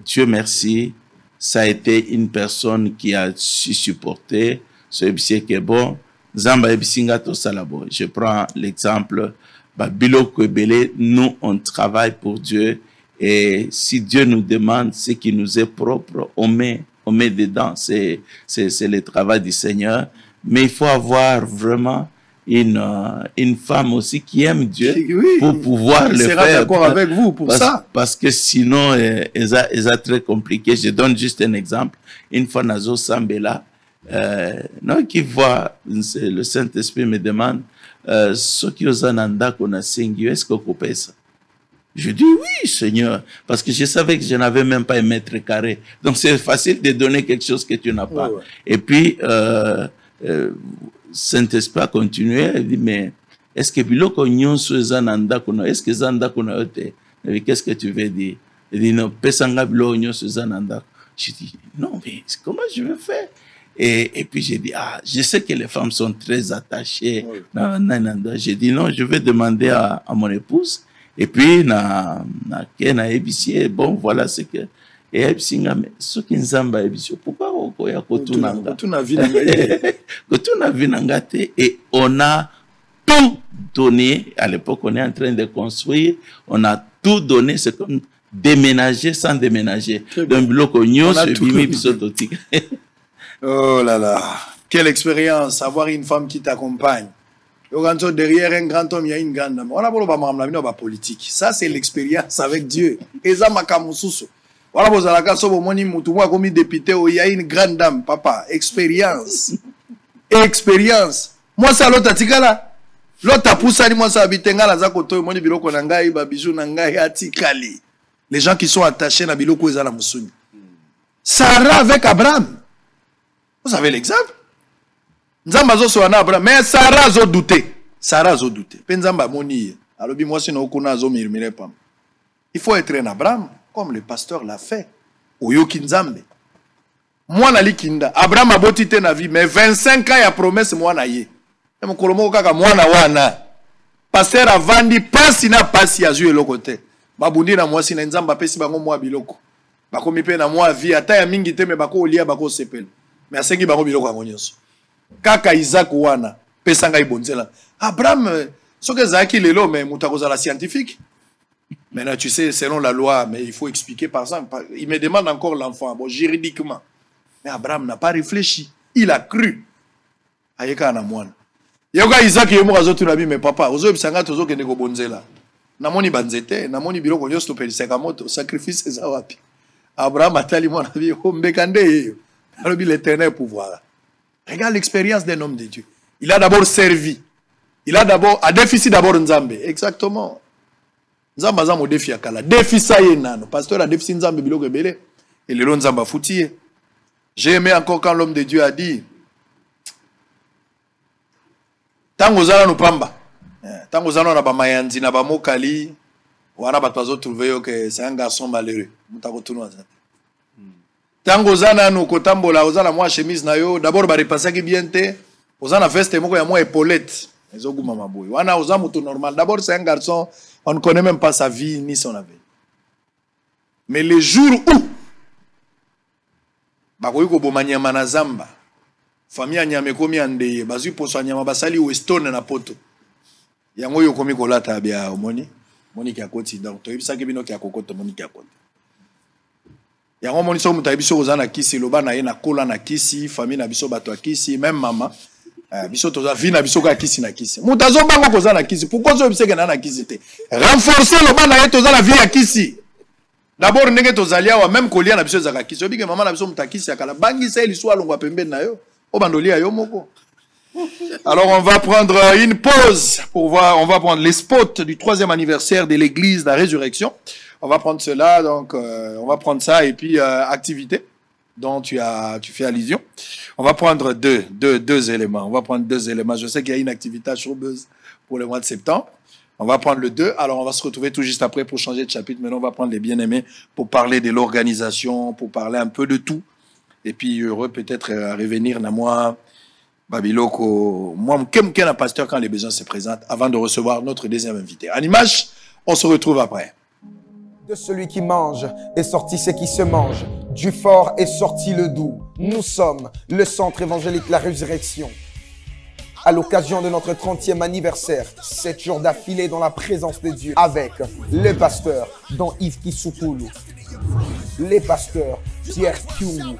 Dieu merci, ça a été une personne qui a su supporter ce que bon, Zamba Ebisinga to salabo. Je prends l'exemple, Biloko Ebele, nous on travaille pour Dieu et si Dieu nous demande ce qui nous est propre, on met dedans. C'est le travail du Seigneur, mais il faut avoir vraiment une femme aussi qui aime Dieu pour pouvoir le faire. Elle sera d'accord avec vous pour ça. Parce que sinon, c'est très compliqué. Je donne juste un exemple. Une fois, Nazo Sambela, non, qui voit, le Saint-Esprit me demande, ce qui aux ananda qu'on a singué, est-ce qu'on peut ça? Je dis oui, Seigneur, parce que je savais que je n'avais même pas un mètre carré. Donc, c'est facile de donner quelque chose que tu n'as pas. Ouais. Et puis, Saint-Esprit a continué, il dit, mais est-ce que biloko nyonso zananda kuna, est-ce que zanda kuna yote? Qu'est-ce que tu veux dire? Il dit, non, pesanga biloko nyonso zananda. Je dis, non, mais comment je vais faire? Et puis j'ai dit, je sais que les femmes sont très attachées. Oui. J'ai dit, non, je vais demander à mon épouse. Et puis, bon, voilà ce que... Et ce qui nzamba pourquoi okoya kotunanga et on a tout donné. À l'époque, on est en train de construire, on a tout donné, c'est comme déménager sans déménager. Donc, oh là là, quelle expérience, avoir une femme qui t'accompagne. Derrière un grand homme, il y a une grande dame. On a pas politique. Ça, c'est l'expérience avec Dieu. Eza makamususu. Voilà, vous avez la député, il y a une grande dame, papa. Expérience. Expérience. Moi, ça, l'autre atikala. L'autre poussa, moi, ça habite la zakoto, moi, biloko nangai, babijou nangai, atikali. Les gens qui sont attachés na biloko eza la musuni. Sarah avec Abraham. Vous avez l'exemple? Nzamba zo soana Abraham, mais Sarah zo douté. Sarah zo douté. Penzamba moni. Alors, moi, sinon, okuna zo mirmire pam. Il faut être un Abraham. Comme le pasteur l'a fait. Oyoki Nzambe. Moi, nali kinda. Abraham a botité na vie, mais 25 ans, il a promesse, moi, na ye. Et mon kolomo kaka, moi, na wana. Pasteur a vendu, passe, na passe, ya joué le côté. Babundi na moi, si na Nzamba, pesi bango moi biloko. Bako mipe na moi vie, ata ya mingi te, me bako olia, bako sepel. Mais a sengi bango biloko angonyoso. Kaka Isaac wana, pesanga ibonzela. Abraham, ce que Zaki lelo, mais moutakoza la scientifique. Maintenant, tu sais, selon la loi, mais il faut expliquer par exemple. Il me demande encore l'enfant, bon, juridiquement. Mais Abraham n'a pas réfléchi. Il a cru. Ayeka na mwana. Yoka Isaac yemo azotu na bi mais papa, ozo bisanga tozo kende ko bonzela. Namoni banzete, namoni biloko nyoso peli sekamoto, sacrifice eza wapi. Abraham atali mwana bi ombekande yeyo. Alobi l'éternel pouvoir. Regarde l'expérience d'un homme de Dieu. Il a d'abord servi. Il a d'abord a déficit d'abord Nzambe. Exactement. Nzamba za mo défi akala. Défi ça y nano. Pasteur a défi Nzambe biloko ebele. Et le Nzamba fouti. J'ai aimé encore quand l'homme de Dieu a dit tango zala no pamba. Tango zala na ba mayanzi na ba mokali. Wana ba tozo trouver yo que c'est un garçon malheureux. Mutako tunwa za. Tango zana no kotambola ozala moi chemise na yo d'abord ba repasser bien te. Ozana veste moko ya moi épaulette. Ezoguma maboy. Wana oza mutu normal. D'abord c'est un garçon. On ne connaît même pas sa vie ni son avenir. Mais le jour où bakoyiko bomanyama na zamba, famille nyame komi andeye, bazu poso nyama basali Weston na poto. yango yo komi kolata bia omoni moni kia koti donc to ibisa ke bino kia kokoto moni kia koti yango moni so muta biso kozana kisi loba na ye na kola na kisi famille na biso bato akisi même mama biso toza vie na biso ka kisi na kisi muta zo bango kozana kisi pourquoi so biseke na kisi te renforcer loba na ye toza la vie ya kisi d'abord ndenge tozalia wa même kolia na biso za kisi obike mama na biso muta kisi akala bangi sa ili so alongwa pembeni na yo obandolia yo moko. Alors on va prendre une pause pour voir, on va prendre les spots du 3e anniversaire de l'église de la résurrection. On va prendre cela, donc on va prendre ça et puis activité dont tu fais allusion. On va prendre deux éléments. On va prendre 2 éléments. Je sais qu'il y a une activité à Showbuzz pour le mois de septembre. On va prendre le 2. Alors on va se retrouver tout juste après pour changer de chapitre. Maintenant on va prendre les bien-aimés pour parler de l'organisation, pour parler un peu de tout. Et puis heureux peut-être à revenir na moi. Babiloko, moi, un pasteur quand les besoins se présentent avant de recevoir notre deuxième invité. En image, on se retrouve après. De celui qui mange est sorti ce qui se mange. Du fort est sorti le doux. Nous sommes le centre évangélique La Résurrection. À l'occasion de notre 30e anniversaire, 7 jours d'affilée dans la présence de Dieu avec le pasteur Don Yves Kisoutoulou, les pasteurs Pierre Kyungu,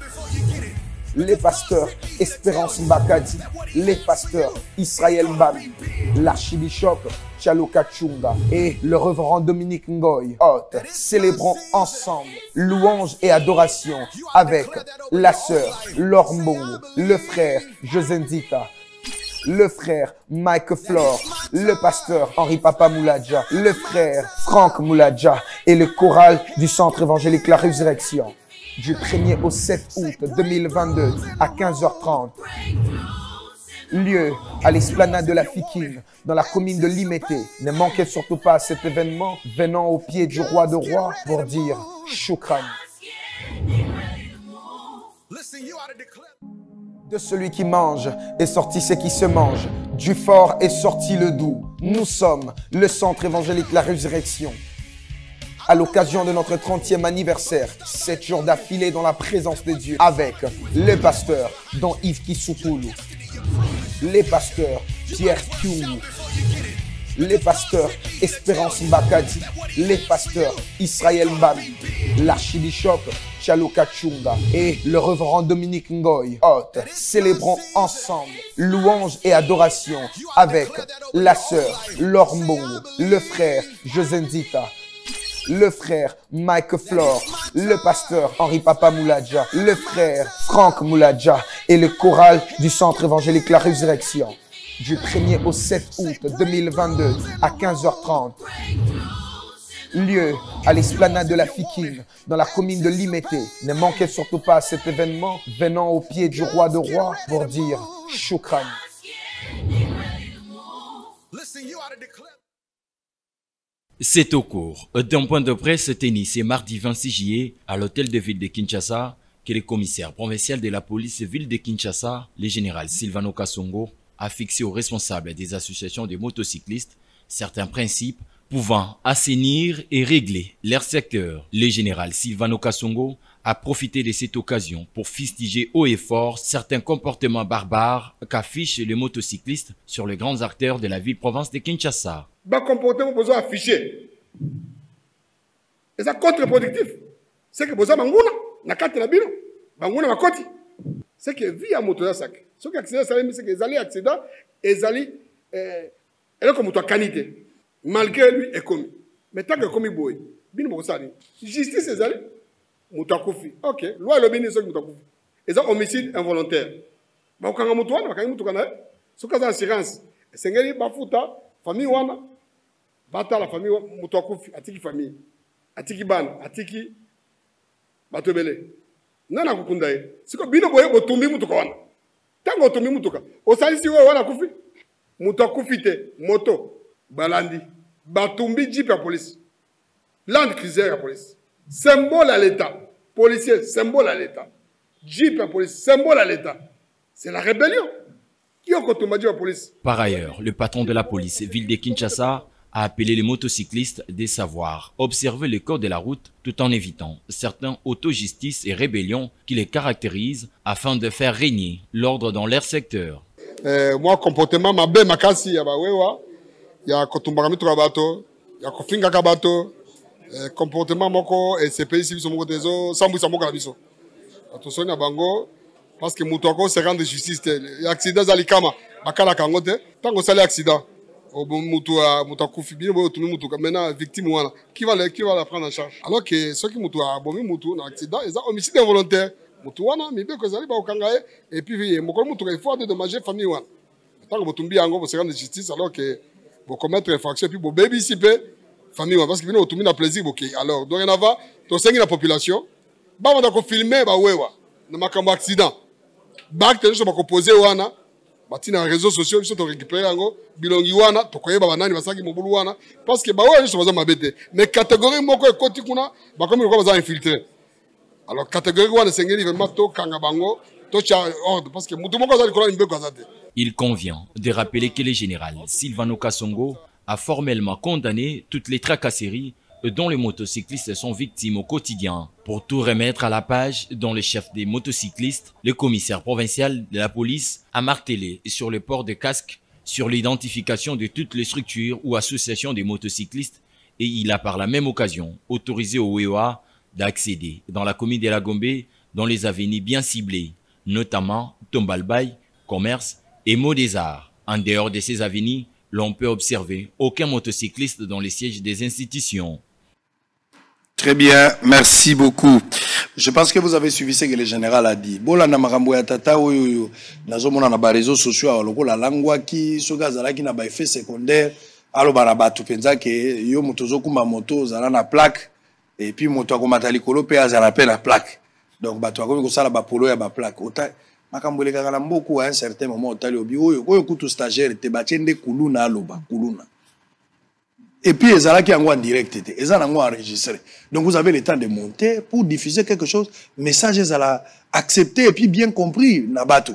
les pasteurs Espérance Mbakadi, les pasteurs Israël Mbami, l'archibishop Chalo Kachunga et le reverend Dominique Ngoy. Hôte, célébrons ensemble louange et adoration avec la sœur Laure Mbongo, le frère José Ndika, le frère Mike Flore, le pasteur Henri Papa Mouladja, le frère Franck Mouladja et le choral du centre évangélique La Résurrection. Du 1er au 7 août 2022 à 15h30. Lieu à l'esplanade de la Fikine, dans la commune de Limété. Ne manquez surtout pas à cet événement, venant au pied du roi de rois pour dire Choukran. De celui qui mange est sorti ce qui se mange. Du fort est sorti le doux. Nous sommes le centre évangélique La Résurrection. À l'occasion de notre 30e anniversaire, 7 jours d'affilée dans la présence de Dieu avec le pasteur Don Yves Kisoutoulou, les pasteurs Pierre Kyungu, les pasteurs Espérance Mbakadi, les pasteurs Israël Mbami, l'archibishop Chalo Kachunga et le reverend Dominique Ngoy. Hôte, célébrons ensemble louange et adoration avec la sœur Laure Mbongo, le frère José Ndika, le frère Mike Flore, le pasteur Henri Papa Mouladja, le frère Franck Mouladja et le choral du centre évangélique La Résurrection. Du 1er au 7 août 2022 à 15h30. Lieu à l'esplanade de la Fikine, dans la commune de Limété. Ne manquez surtout pas à cet événement, venant au pied du roi de rois pour dire Choukran. C'est au cours d'un point de presse tenu ce mardi 26 juillet à l'hôtel de ville de Kinshasa que le commissaire provincial de la police ville de Kinshasa, le général Silvano Kasongo, a fixé aux responsables des associations de motocyclistes certains principes pouvant assainir et régler leur secteur. Le général Silvano Kasongo a profité de cette occasion pour fustiger haut et fort certains comportements barbares qu'affichent les motocyclistes sur les grands artères de la ville-province de Kinshasa. Comportement besoin affiché. Et ça contre-productif. C'est que besoin manguna na kati na bino, manguna makoti. C'est que vie à moto sac. Ce qui accident ça c'est que ezali accident, ezali elle comme toi qualité. Malgré lui est commis. Mais tant que commis boy, bino mo sali. Justice ezali mutakufi. OK, loi le bini so mutakufi. Et ça homicide involontaire. Ba okanga mutu wana, bakanga mutu kana. Ce cas d'assurance. Sengeli bafuta famille wana bata la famille mutokufi atiki famille atiki bana atiki batobele nana kukunda ye siko bino boye botumbi mutuka wana tango otumbi mutuka osalisi we wana kufi mutokufi te moto balandi batumbi jeep ya police land cruiser ya police symbole à l'état policier symbole à l'état jeep ya police symbole à l'état c'est la rébellion. Par ailleurs, le patron de la police ville de Kinshasa a appelé les motocyclistes de savoir observer le code de la route tout en évitant certains auto-justice et rébellions qui les caractérisent afin de faire régner l'ordre dans leur secteur. Moi, comportement, ma belle makasi, ya kotumbaka mituka bato, ya kofingaka bato, comportement moko et ces pays biso moko tezo sambwisa moko na biso. Atosoni na bango parce que mutu ako se rendre justice te. Accident za likama bakala kango te. Tango sali accident. Mutu akufi bien bo tumi mutu maintenant victime wana qui va la prendre en charge. Alors que ceux qui mutu abomi mutu na accident ils ont homicide involontaire. Mutu wana mibe ko zali ba okanga et puis moko mutu il faut dédommager famille wana. Tango botumbi yango bo se rendre justice alors que bo commettre infraction puis bo baby sipe famille parce que bino tumi na plaisir boké. Alors dorénavant to sengi la population ba on ko filmer ba wewa na makambo accident. Bac te so ba ko poser wana batina réseaux sociaux biso to récupérer yango bilongi wana to koyeba banani basaki mobulu wana parce que ba wewa so baza mabete mais catégorie moko ekoti kuna ba comme ko baza infiltrer. Alors catégorie wana sengeli vraiment to kanga bango to cha ordre parce que mutu moko za likolo mbe ko azate. Il convient de rappeler que le général Sylvano Kasongo a formellement condamné toutes les tracasseries dont les motocyclistes sont victimes au quotidien. Pour tout remettre à la page, dont le chef des motocyclistes, le commissaire provincial de la police, a martelé sur le port de casque, sur l'identification de toutes les structures ou associations des motocyclistes, et il a par la même occasion autorisé au WEOA d'accéder dans la commune de la Gombe dans les avenues bien ciblées, notamment Tombalbaye, Commerce et Mot des Arts. En dehors de ces avenues, l'on peut observer aucun motocycliste dans les sièges des institutions. Très bien, merci beaucoup. Je pense que vous avez suivi ce que le général a dit. Bola na makambo ya tata oyo nazomona na ba réseaux sociaux lokola langwa ki soka zalaki na ba effet secondaire alo bana batu penza ke yo motozo kumba moto zala na plaque et puis moto akomata likolo pe azala pe na plaque. Donc batu akomi ko sala ba polo ya ba plaque. Ota makambo le kaka mboko à un certain moment otali obi oyo kutu stagiaire te batiende kuluna aloba kuluna. Et puis, ils sont en direct, ils sont enregistrés. Donc, vous avez le temps de monter pour diffuser quelque chose. Message, ils sont acceptés et puis bien compris. Nabato.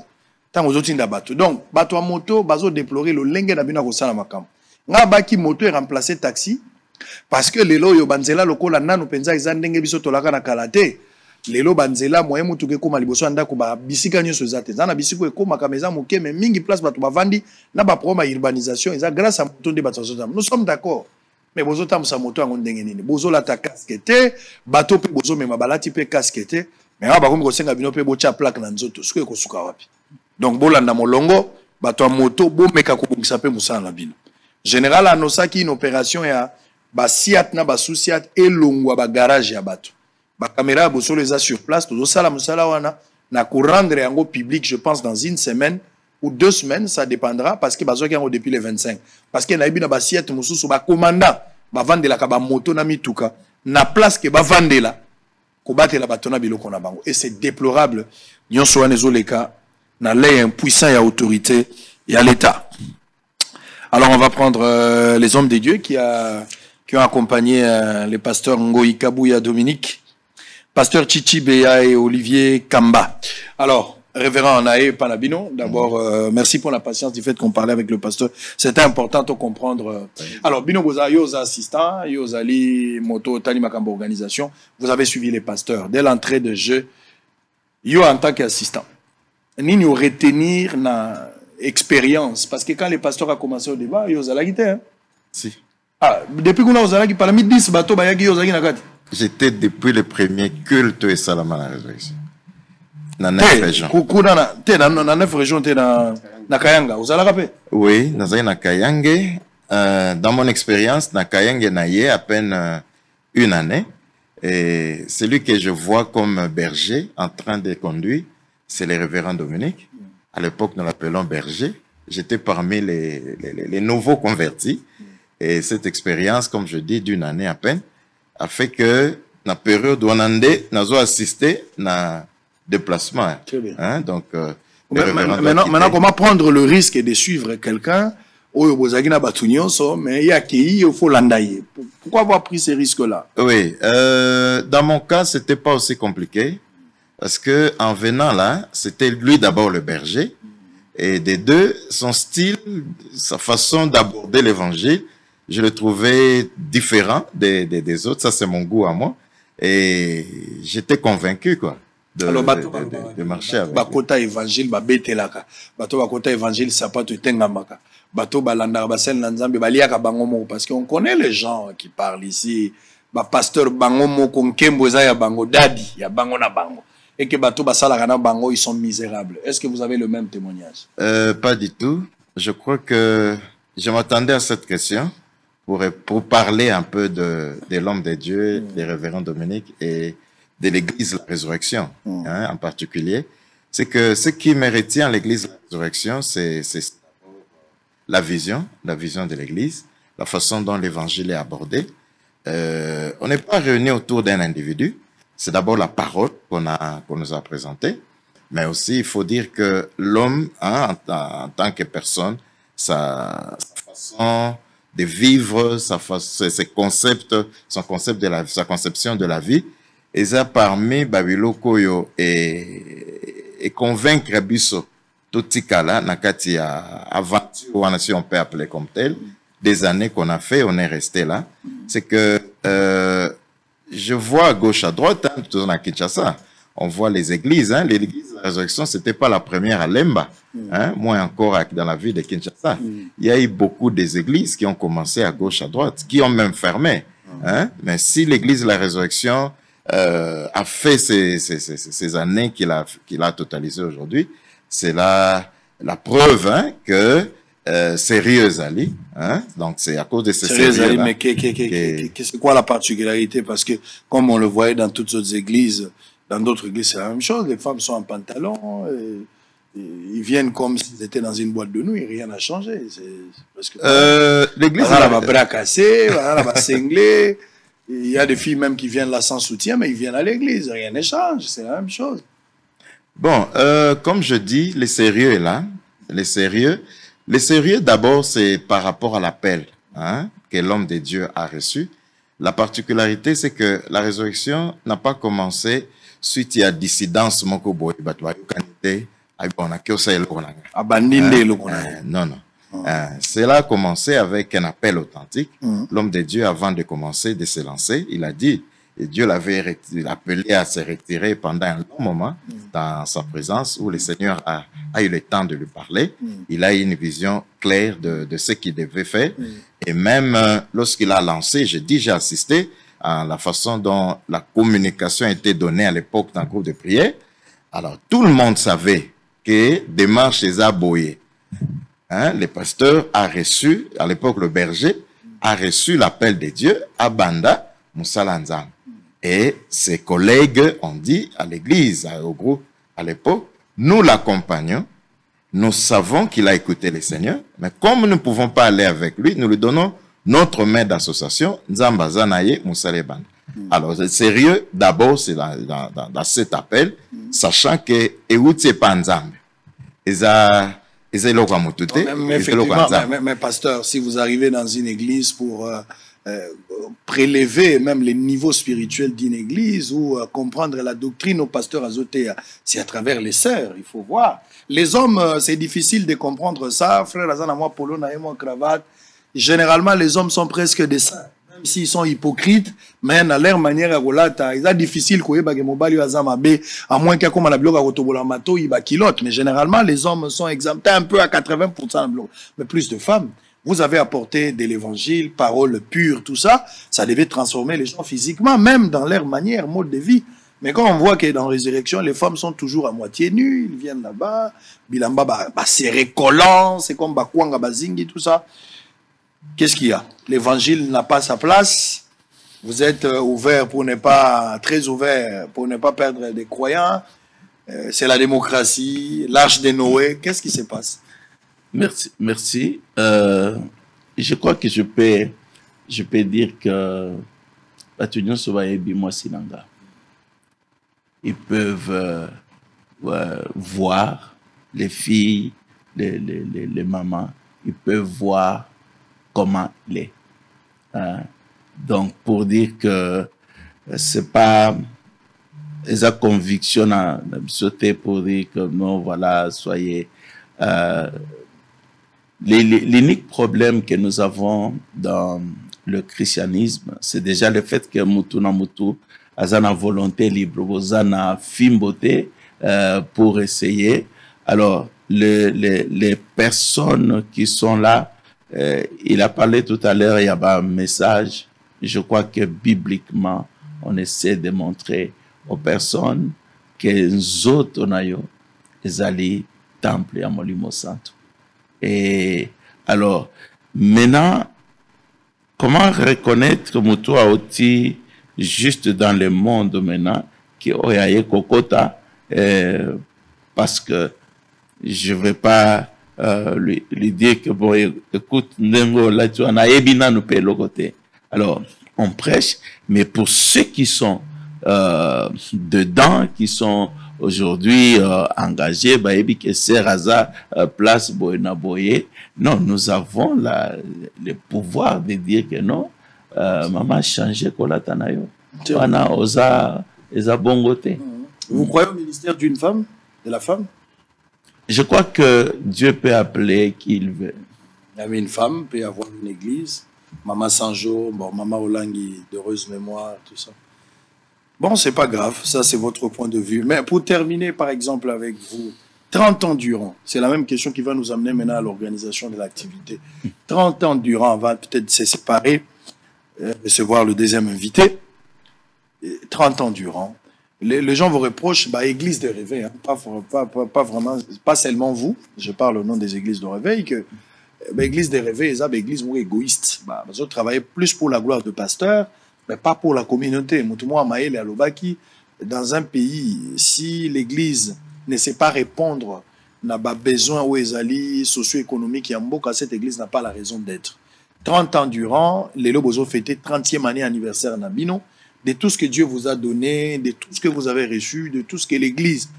Tant aux autres, nabato. Donc, bato à moto, bazo déplorer le lenge d'abina kosala makam. Nga baki moto est remplacé taxi. Parce que lelo yo banzela lokola nanu penza izandenge biso tolaka na kalate. Lelo banzela moye mutu ke koma liboso andako ba bisika nyoso zate. Zana bisiko e koma kameza moke mais mingi place bato bavandi na ba problème urbanisation. Eza grâce à moto de bato. Nous sommes d'accord. Mais bozo tam sa moto ango ndenge nini bozo la ta casquette bato pe bozo mema balati pe casquette mais ba komi ko senga bino pe bocha plaque na nzoto suko ko suka wapi donc bolanda molongo bato a moto bo meka ko bongisa pe musala na bino général anosaki une opération ya ba siat na ba susiat elongwa ba garage ya bato ba caméra bozo les a sur place tozo sala musala wana na ko rendre yango public je pense dans une semaine ou 2 semaines, ça dépendra parce que bazo qui depuis les 25. Parce que na ibi na basiette mususu ba commandant ba vendre la kaba moto na mituka na place que ba vendre la ko batela batona biloko na bango et c'est déplorable nyonso wana ezoleka na lay impuissant ya autorité et à l'état. Alors on va prendre les hommes de Dieu qui ont accompagné les pasteurs Ngoï Kabouya Dominique, pasteur Chichi Beya et Olivier Kamba. Alors Révérend Anaé Panabino, d'abord, merci pour la patience du fait qu'on parlait avec le pasteur. C'était important de comprendre. Alors, Bino Boza, Yoza assistant, Yozali Moto Tali Makambo organisation, vous avez suivi les pasteurs. Dès l'entrée de jeu, Yo en tant qu'assistant, ni retenir na expérience, parce que quand les pasteurs ont commencé au débat, Yozala quitté, hein? Si. Ah, depuis qu'on a Yozala qui parle, 10 bateaux, Bayagi Yozaki Nakati. J'étais depuis le premier culte et Salama la résurrection. Dans 9 régions. Dans 9 régions, tu es dans Kayanga. Vous allez rappeler? Oui, dans Kayanga. Dans mon expérience, dans Kayanga, naïe à peine 1 année. Et celui que je vois comme berger en train de conduire, c'est le révérend Dominique. À l'époque, nous l'appelons berger. J'étais parmi les nouveaux convertis. Et cette expérience, comme je dis, d'1 année à peine, a fait que, dans la période où on a assisté, na déplacement. Très bien. Hein? Donc, maintenant, comment prendre le risque de suivre quelqu'un mais il faut l'endailler. Pourquoi avoir pris ces risques-là? Oui, dans mon cas, c'était pas aussi compliqué parce que en venant là, c'était lui d'abord le berger et des deux, son style, sa façon d'aborder l'évangile, je le trouvais différent des autres. Ça, c'est mon goût à moi et j'étais convaincu quoi. De marcher avec bakota évangile babetelaka bato bakota évangile sapato etengamaka bato balanda basel nanzambe baliaka bango moko parce qu'on connaît les gens qui parlent ici ba pasteur bango moko nkembo eza ya bango dadi ya bango na bango et que bato basalaka na bango ils sont misérables. Est-ce que vous avez le même témoignage? Pas du tout. Je crois que je m'attendais à cette question pour parler un peu de l'homme de Dieu, des révérends Dominique et de l'église de la résurrection, en particulier. C'est que ce qui me retient à l'église de la résurrection, c'est la vision de l'église, la façon dont l'évangile est abordé. On n'est pas réunis autour d'un individu. C'est d'abord la parole qu'on nous a présentée, mais aussi il faut dire que l'homme, en tant que personne, sa façon de vivre, sa conception de la vie, et ça parmi Babiloko yo et convaincre biso tout tikala nakati aventure, si on peut appeler comme tel, des années qu'on a fait, on est resté là. C'est que je vois à gauche, à droite, tout dans Kinshasa, on voit les églises. L'église de la résurrection, c'était pas la première à Lemba, moins encore dans la ville de Kinshasa. Il y a eu beaucoup des églises qui ont commencé à gauche, à droite, qui ont même fermé. Mais si l'église de la résurrection a fait ces années qu'il a totalisées aujourd'hui, c'est la preuve que sérieux Ali, donc c'est à cause de ces sérieux Ali, mais c'est quoi la particularité? Parce que comme on le voyait dans toutes autres églises, dans d'autres églises c'est la même chose, les femmes sont en pantalon, ils viennent comme s'ils étaient dans une boîte de nuit, rien n'a changé. L'église va bras cassés, va cinglé. Il y a des filles même qui viennent là sans soutien, mais ils viennent à l'église, rien ne change, c'est la même chose. Bon, comme je dis, le sérieux est là, le sérieux d'abord c'est par rapport à l'appel que l'homme de Dieu a reçu. La particularité c'est que la résurrection n'a pas commencé suite à dissidence moko boy batwakanité non. Cela a commencé avec un appel authentique. L'homme de Dieu, avant de commencer, de se lancer, il a dit, et Dieu l'avait appelé à se retirer pendant un long moment dans sa présence, où le Seigneur a eu le temps de lui parler. Il a eu une vision claire de ce qu'il devait faire. Et même lorsqu'il a lancé, j'ai assisté à la façon dont la communication a été donnée à l'époque dans le groupe de prière. Alors, tout le monde savait que démarche les a boyé. Le pasteur a reçu, à l'époque le berger, a reçu l'appel de Dieu à Banda, Moussalanzam. Et ses collègues ont dit à l'église, au groupe, à l'époque, nous l'accompagnons, nous savons qu'il a écouté le Seigneur, mais comme nous ne pouvons pas aller avec lui, nous lui donnons notre main d'association, Nzamba Zanaye Moussaleban. Alors, c'est sérieux, d'abord, c'est dans cet appel, sachant que Eouti pas Nzambe. Mais pasteur, si vous arrivez dans une église pour prélever même les niveaux spirituels d'une église ou comprendre la doctrine au pasteur azoté, c'est à travers les sœurs, il faut voir. Les hommes, c'est difficile de comprendre ça. Frère Azana, moi, polo, moi, cravate. Généralement, les hommes sont presque des saints. Même s'ils sont hypocrites, mais dans leur manière à relata, c'est difficile que les mobali azamabe, à moins qu'il y ait comme la bloc à rotobola mato, il va kilote. Mais généralement, les hommes sont exemptés un peu à 80%, mais plus de femmes. Vous avez apporté de l'évangile, parole pure, tout ça. Ça devait transformer les gens physiquement, même dans leur manière, mode de vie. Mais quand on voit que dans Résurrection, les femmes sont toujours à moitié nues, ils viennent là-bas, bilamba serré collant, c'est comme bakwanga bazingi, tout ça. Qu'est-ce qu'il y a? L'évangile n'a pas sa place. Vous êtes ouvert pour ne pas, très ouvert pour ne pas perdre des croyants. C'est la démocratie, l'arche de Noé. Qu'est-ce qui se passe? Merci. Je crois que je peux dire que ils peuvent voir les filles, les mamans, ils peuvent voir comment il est. Donc, pour dire que c'est pas la conviction à sauter pour dire que non, voilà, soyez. L'unique problème que nous avons dans le christianisme, c'est déjà le fait que Moutou na Moutou a une volonté libre, a une fimboté pour essayer. Alors, les personnes qui sont là, il a parlé tout à l'heure, il y a un message. Je crois que bibliquement, on essaie de montrer aux personnes que les autres ils allaient temple à Molimo Santo. Et alors, maintenant, comment reconnaître Mutua Oti juste dans le monde maintenant, qui est Kokota, parce que je ne vais pas lui dire que, bon, écoute, alors, on prêche, mais pour ceux qui sont dedans, qui sont aujourd'hui engagés, que c'est Raza place Boyna Boye, non, nous avons le pouvoir de dire que non, maman changé Kolatanayo. On a osa bongote. Vous croyez au ministère d'une femme, de la femme? Je crois que Dieu peut appeler qui il veut. Une femme peut avoir une église. Maman Sanjo, bon, Maman Olangi, d'heureuse mémoire, tout ça. Bon, c'est pas grave, ça c'est votre point de vue. Mais pour terminer, par exemple, avec vous, 30 ans durant, c'est la même question qui va nous amener maintenant à l'organisation de l'activité. 30 ans durant, on va peut-être se séparer, recevoir le deuxième invité. 30 ans durant, les gens vous reprochent, église de réveil, hein, pas vraiment, pas seulement vous, je parle au nom des églises de réveil, que l'église de réveil, c'est une église égoïste. Vous travaillez plus pour la gloire de pasteur, mais pas pour la communauté. Dans un pays, si l'église ne sait pas répondre à besoin socio-économiques, cette église n'a pas la raison d'être. 30 ans durant, les Lobozo fêté 30e année anniversaire Nabino, de tout ce que Dieu vous a donné, de tout ce que vous avez reçu, de tout ce que l'église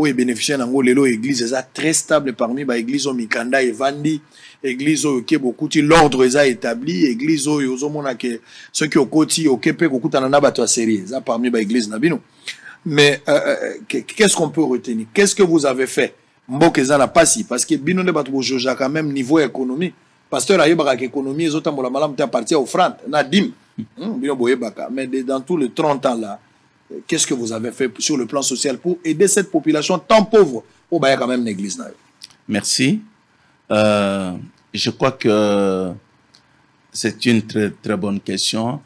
est bénéficiaire dans l'église est très stable parmi les églises au Mikanda et Vandi, église au Kebokuti, l'ordre est établi, église au Yozomona que ceux qui au Koti, au Kepe, au Kutanana Bato série, ça parmi les églises Nabino. Mais qu'est-ce qu'on peut retenir? Qu'est-ce que vous avez fait? Mbokeza n'a pas si, parce que Bino ne Bato Joja quand même niveau économie. Pasteur Ayobarak économie, les autres ont malam parti à offrande, Nadim. Mais dans tous les 30 ans là, qu'est-ce que vous avez fait sur le plan social pour aider cette population tant pauvre au Baya quand même l'église? Merci. Je crois que c'est une très, très bonne question.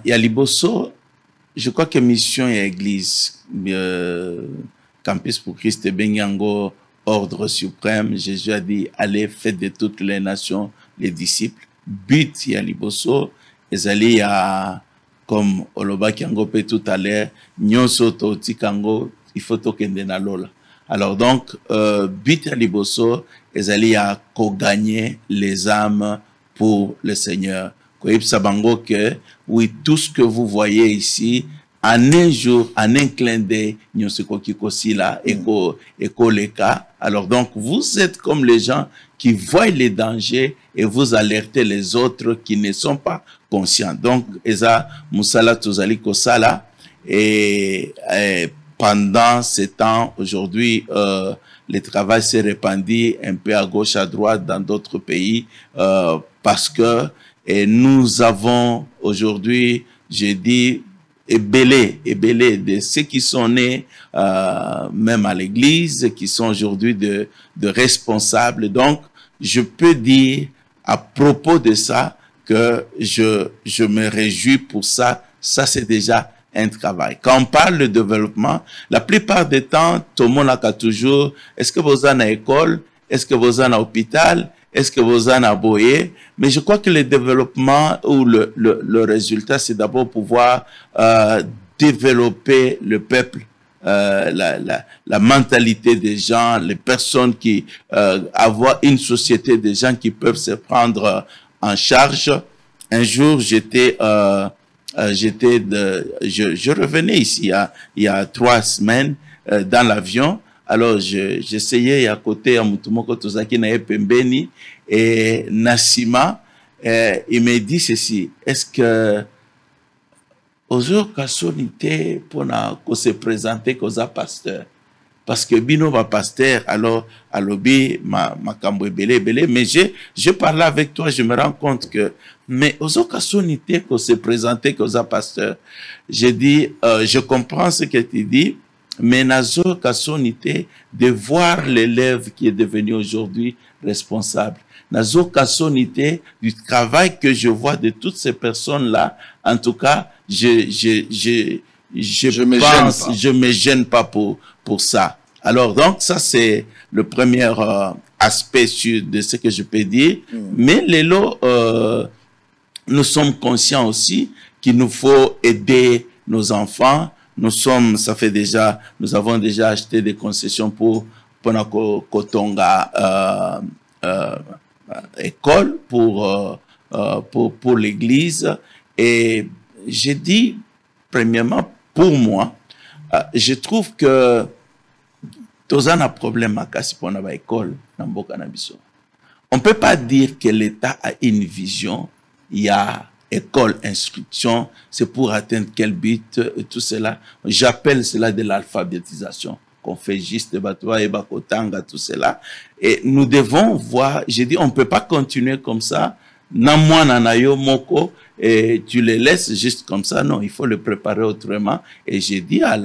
Yaliboso, je crois que mission et église, Campus pour Christ et Benyango, ordre suprême, Jésus a dit, allez, faites de toutes les nations les disciples. But Yaliboso, ezali à comme Oloba Kiango pe tout à l'heure, Nyonso Toti Kango, il faut tokende na lola. Alors donc, but à Liboso, ezali à co-gagner les âmes pour le Seigneur. Koyib Sabango que, oui, tout ce que vous voyez ici, en un jour, en un clin d'œil, Nyonso Kokikosi là, Eko Leka. Alors donc, vous êtes comme les gens qui voient les dangers et vous alertez les autres qui ne sont pas conscients. Donc, Eza Moussala Tozali Kosala, et pendant ces temps, aujourd'hui, le travail s'est répandu un peu à gauche, à droite dans d'autres pays, parce que nous avons aujourd'hui, j'ai dit, ébélé de ceux qui sont nés même à l'église, qui sont aujourd'hui de responsables. Donc, je peux dire à propos de ça que je me réjouis pour ça. Ça, c'est déjà un travail. Quand on parle de développement, la plupart du temps, tout le monde a toujours, est-ce que vous en avez école? Est-ce que vous en avez hôpital? Est-ce que vous en avez boyé? Mais je crois que le développement ou le résultat, c'est d'abord pouvoir développer le peuple, la mentalité des gens, les personnes qui avoir une société des gens qui peuvent se prendre en charge. Un jour, je revenais ici il y a 3 semaines dans l'avion. Alors, j'essayais à côté à Mutumoko Tozaki na Pembeni et Nassima. Il me dit ceci. Est-ce que Ozo Kasonité pour se présenter comme pasteur? Parce que Bino va pasteur, alors à l'obé, ma cambo belé, mais je parlais avec toi, je me rends compte que, mais Ozo Kasonité pour se présenter comme pasteur. J'ai dit, je comprends ce que tu dis, mais nazo kasonité de voir l'élève qui est devenu aujourd'hui responsable. Nazo kasonité du travail que je vois de toutes ces personnes-là. En tout cas, je me gêne pas pour ça. Alors, donc, ça, c'est le premier aspect de ce que je peux dire. Mais Lélo, nous sommes conscients aussi qu'il nous faut aider nos enfants. Nous avons déjà acheté des concessions pour Kotonga école pour l'église. Et j'ai dit, premièrement, pour moi, je trouve que tozana problème à kasi pour na école na mboka na biso. On peut pas dire que l'État a une vision. Il y a école, instruction, c'est pour atteindre quel but, tout cela. J'appelle cela de l'alphabétisation qu'on fait juste de Batoa et Bakotanga, tout cela. Et nous devons voir, j'ai dit, on peut pas continuer comme ça. Namwa nanayo moko, et tu les laisses juste comme ça. Non, il faut le préparer autrement. Et j'ai dit à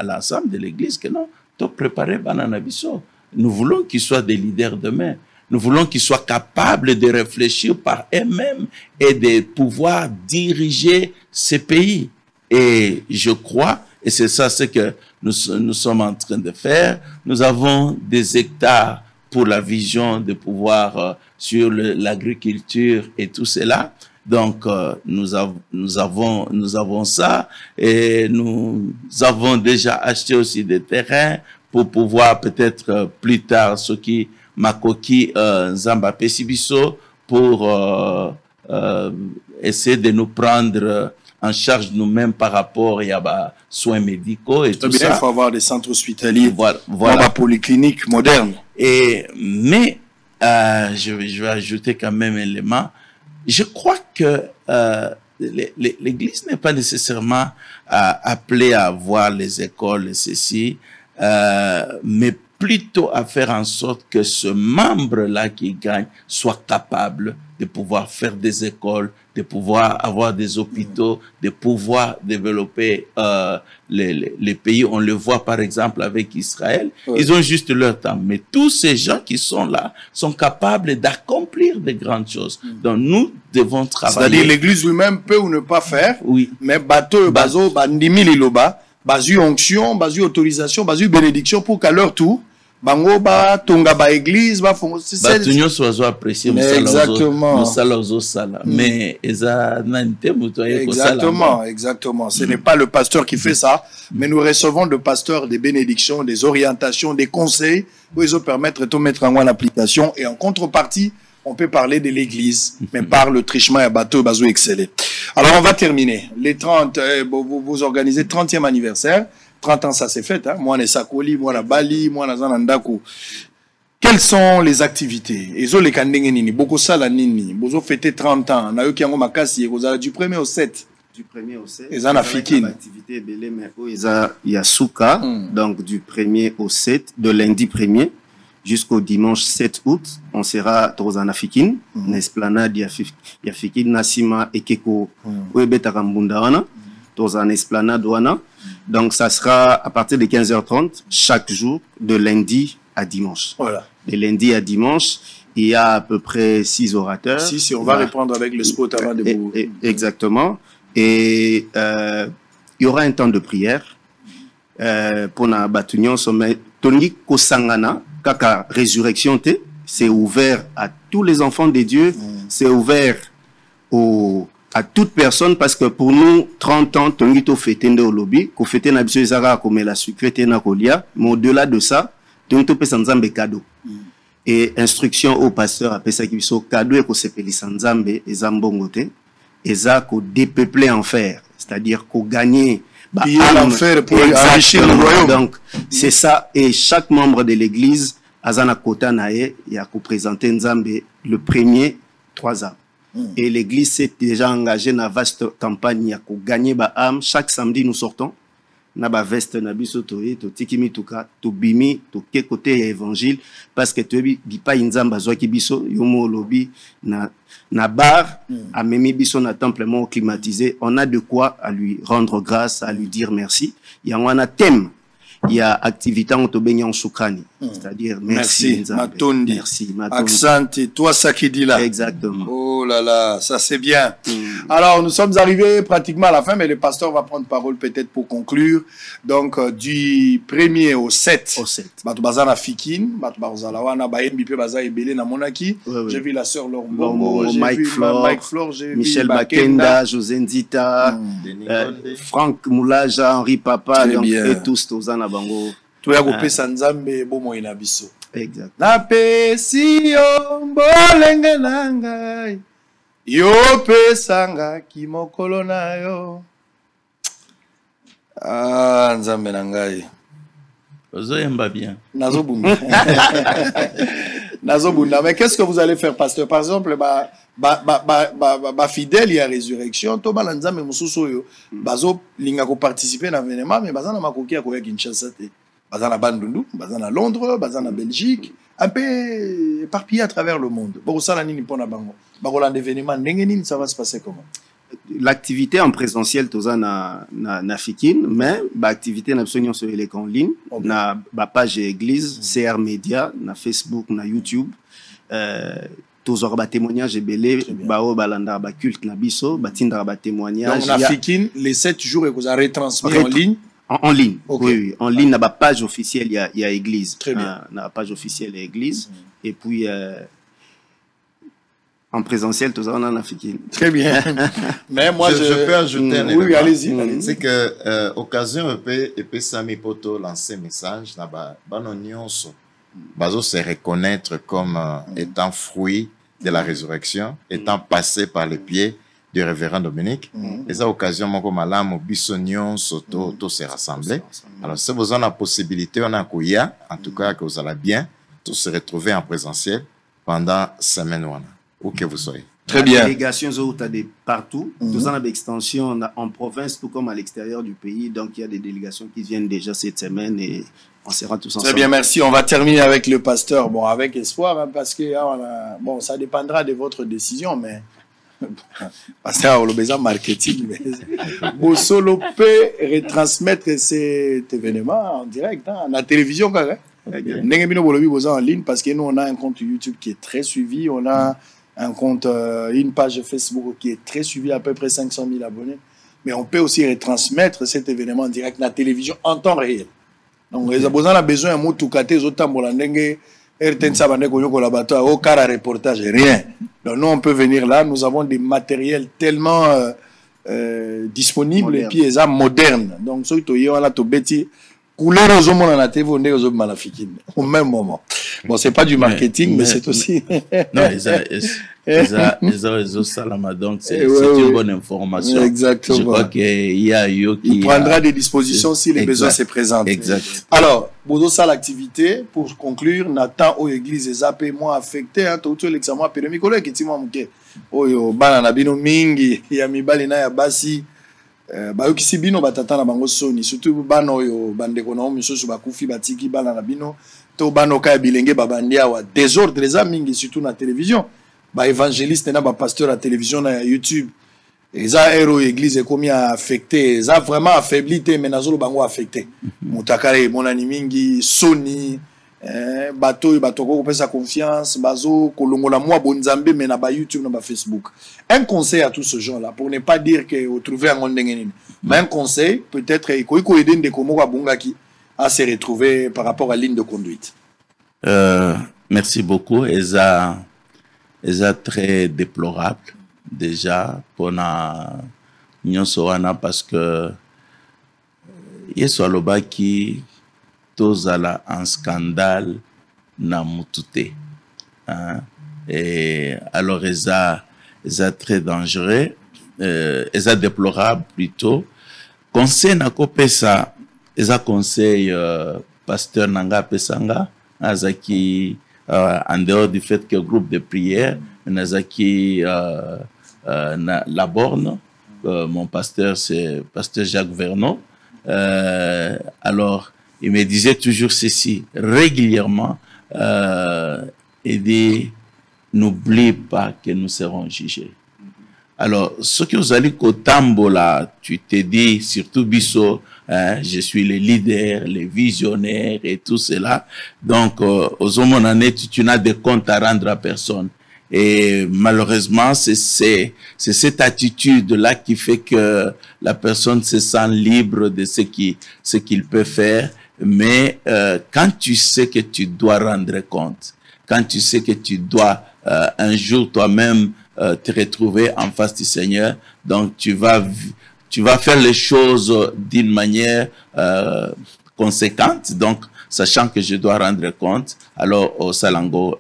l'ensemble de l'église que non, tu préparer Banana Bisso. Nous voulons qu'ils soient des leaders demain. Nous voulons qu'ils soient capables de réfléchir par eux-mêmes et de pouvoir diriger ces pays. Et je crois, et c'est ça ce que nous sommes en train de faire, nous avons des hectares pour la vision de pouvoir sur l'agriculture et tout cela. Donc, nous avons ça et nous avons déjà acheté aussi des terrains pour pouvoir peut-être plus tard ce qui Makoki Zamba Pesibiso pour essayer de nous prendre en charge nous-mêmes par rapport à soins médicaux et tout ça. Il faut avoir des centres hospitaliers, voilà. Polycliniques modernes. Mais je vais ajouter quand même un élément. Je crois que l'Église n'est pas nécessairement appelée à voir les écoles et ceci, mais plutôt à faire en sorte que ce membre-là qui gagne soit capable de pouvoir faire des écoles, de pouvoir avoir des hôpitaux, de pouvoir développer les pays. On le voit par exemple avec Israël. Oui. Ils ont juste leur temps. Mais tous ces gens qui sont là sont capables d'accomplir de grandes choses. Donc nous devons travailler. C'est-à-dire l'église lui-même peut ou ne pas faire. Oui. Mais bateau, bazo, bandimi liloba, basu onction, basu autorisation, basu bénédiction pour qu'à leur tour, bango ba tonga ba église ba fongo c'est tunyo sozo apprécier exactement mais eza nante muto exactement ce n'est pas le pasteur qui fait ça mais nous recevons de pasteurs des bénédictions, des orientations, des conseils pour ils permettre de mettre en application et en contrepartie on peut parler de l'église mais par le trichement et bateau bazo exceller. Alors on va terminer les 30 vous organisez 30e anniversaire. 30 ans, ça s'est fait. Hein? Moi, on est Sakoli, moi, on est Bali, moi, on est Zanandaku. Quelles sont les activités? Ezo les kandenge nini, beaucoup ça la nini. Bozo fêté 30 ans. Na yo ki yango makasi, du 1er au 7. Du 1er au 7. Eza na fikine. Activité belé mais eza yasuka. Donc du 1er au 7, de lundi 1er jusqu'au dimanche 7 août, on sera Tozana Fikine, n'esplanade ya Fikine Nasima Ekeko, Webeta Kambundawana, Tozana Esplanade Wana. Donc, ça sera à partir de 15h30, chaque jour, de lundi à dimanche. Voilà. De lundi à dimanche, il y a à peu près 6 orateurs. 6, et on va répondre avec le spot avant de vous... Exactement. Et il y aura un temps de prière pour la Batunion Sommet. Tony Kosangana, Kaka Résurrection, c'est ouvert à tous les enfants de Dieu. C'est ouvert à toute personne parce que pour nous 30 ans tongito fêter au lobby ko fêter na biso ezaka comme la sécurité na kolia mais au-delà de ça tongito pesa nzambe cadeau et instruction au pasteur a pesa biso cadeau et ko sepelisa nzambe ezambongo te eza ko dépeupler enfer c'est-à-dire ko gagner l'enfer pour enrichir le royaume. Donc c'est ça et chaque membre de l'église azana kota nae ya ko présenter nzambe le premier 3 ans. Et l'église s'est déjà engagée dans une vaste campagne pour gagner ba âme. Chaque samedi, nous sortons. Na ba veste na biso toye to tikimi tuka to bimi to ke côté évangile parce que to bi pa inzamba zo ki biso yomo lobi na bar a memi biso na templement climatisé. On a de quoi à lui rendre grâce, à lui dire merci. Il y a un thème il y a activité en Tobenya en Soukrani. C'est-à-dire merci. Matondi. Merci, Matondi. Accent et toi, ça qui dit là. Exactement. Oh là là, ça c'est bien. Alors, nous sommes arrivés pratiquement à la fin, mais le pasteur va prendre parole peut-être pour conclure. Donc, du 1er au 7. Au 7. Bato bazana Fikin, bato bazala wana baembi pe baza ebele na monaki. J'ai vu la sœur Lormbo, j'ai vu Mike Flore, j'ai vu Michel Bakenda, José Nzita, Franck Moulaja, Henri Papa, donc, et tous Tozana Bango. Tu as coupé Sanzambe, Bomo Inabiso. Exact. Na pesi yo mbolenge nangai, yo pesanga kimokolo na yo. Ah, Nzambe nangai. Ozoyemba bien. Nazobunda. Nazobunda. Mais qu'est-ce que vous allez faire, pasteur? Par exemple, fidèle, il y a résurrection. Toba Nzambe mususu yo. Bazo linga ko participer na événement, mais bazana makoki ya koya Kinshasa te. Bazana Bandundu, bazana Londres, bazana Belgique, un peu éparpillé à travers le monde. Bon, ça la nini pona bango. Baroland événement, n'engenine, ça va se passer comment? L'activité en présentiel Tozana na Fikin, mais l'activité na besoin sur les en ligne, na page église, CR Media, na Facebook, na YouTube. Tozor ba témoignage belé bao balanda ba culte na biso, batinda ba témoignage. Donc na Fikin les 7 jours et vous avez retransmis en ligne. En ligne, okay. Oui, en ligne, na page officielle, il y a église. Très bien. Na page officielle, il y a église. Et puis, en présentiel, tout ça, on en a fait. Très bien. Mais moi, je peux ajouter un élément. Oui, allez-y. C'est que, occasion, et puis, Sami Poto lancer message, na banonionso, bazo se reconnaître comme étant fruit de la résurrection, étant passé par les pieds du révérend Dominique. Et ça, occasion, mon comme alam, bisognon, soto, tout se rassembler. Alors, si vous avez la possibilité, on a kouya, en tout cas, que vous allez bien, tous se retrouver en présentiel pendant semaine où que vous soyez. Très bien. Les délégations sont partout. Nous avons des extensions en province, tout comme à l'extérieur du pays. Donc, il y a des délégations qui viennent déjà cette semaine et on sera tous ensemble. Très bien, merci. On va terminer avec le pasteur. Bon, avec espoir, hein, parce que bon, ça dépendra de votre décision, mais parce qu'on a besoin de marketing. Vous solo peut retransmettre cet événement en direct, hein, à la télévision. Nous en ligne parce que nous, on a un compte YouTube qui est très suivi. On a un compte, une page Facebook qui est très suivie, à peu près 500 000 abonnés. Mais on peut aussi retransmettre cet événement en direct à la télévision en temps réel. Donc, les abonnés ont besoin de tout cas, les autres reportage, rien. Donc, nous, on peut venir là. Nous avons des matériels tellement disponibles moderne. Et puis, ils sont modernes. Donc, ceux qui ont couleur aux hommes la TV, on est aux hommes au même moment. Bon, c'est pas du marketing, mais c'est aussi. Non, ils ont salama, donc c'est une bonne information. Exactement. Je crois qu'il y a il prendra des dispositions si les besoins se présentent. Exact. Alors, pour ça, l'activité, pour conclure, Nathan, aux églises, les AP, moi affecté, hein, tout l'examen, puis le micro, qui t'imam, oh, banana, bino mingi, yamibali na ya basi. Bayokisi bino batata na bango soni surtout bana oyo bandeko na misusu bakufi batiki bana na bino to bana ka bilenge babandia wa désordre les mingi surtout na télévision ba évangéliste na ba pasteur à télévision na YouTube eza héros église komi affecté ça vraiment affaibli te mais nazolo bango affecté mutakare monani mingi soni bato batoko kopesa confiance bazo kolongola mwa bonzambe mais na ba YouTube na ba Facebook. Un conseil à tous ce gens là pour ne pas dire que vous trouvez un ndengenini mais un conseil peut-être iko aider ndeko moko abungaki à se retrouver par rapport à ligne de conduite. Merci beaucoup eza très déplorable déjà pour na nyonso wana parce que yeso alobaki tozala un scandale na mutute, hein? Et alors eza très dangereux, eza déplorable plutôt. Conseil na kopesa eza conseil pasteur nanga pesanga azaki en dehors du fait que groupe de prière nazaki na la borne, mon pasteur c'est pasteur Jacques Vernon. Alors il me disait toujours ceci, régulièrement, il dit, n'oublie pas que nous serons jugés. Alors, ce que vous allez au tambola, tu te dis, surtout biso, hein, je suis le leader, le visionnaire et tout cela. Donc, aux hommes année, tu n'as de compte à rendre à personne. Et malheureusement, c'est cette attitude-là qui fait que la personne se sent libre de ce qu'il peut faire. Mais quand tu sais que tu dois rendre compte, quand tu sais que tu dois un jour toi-même te retrouver en face du Seigneur, donc tu vas faire les choses d'une manière conséquente. Donc, sachant que je dois rendre compte, alors au Salango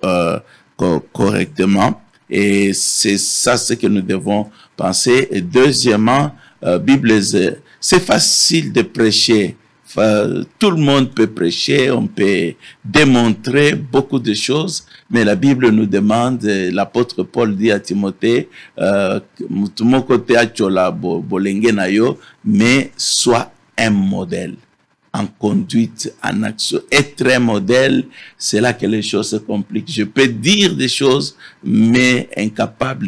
correctement. Et c'est ça ce que nous devons penser. Et deuxièmement, Bible, c'est facile de prêcher. Tout le monde peut prêcher, on peut démontrer beaucoup de choses, mais la Bible nous demande, l'apôtre Paul dit à Timothée, mais sois un modèle en conduite, en action. Être un modèle, c'est là que les choses se compliquent. Je peux dire des choses, mais incapable.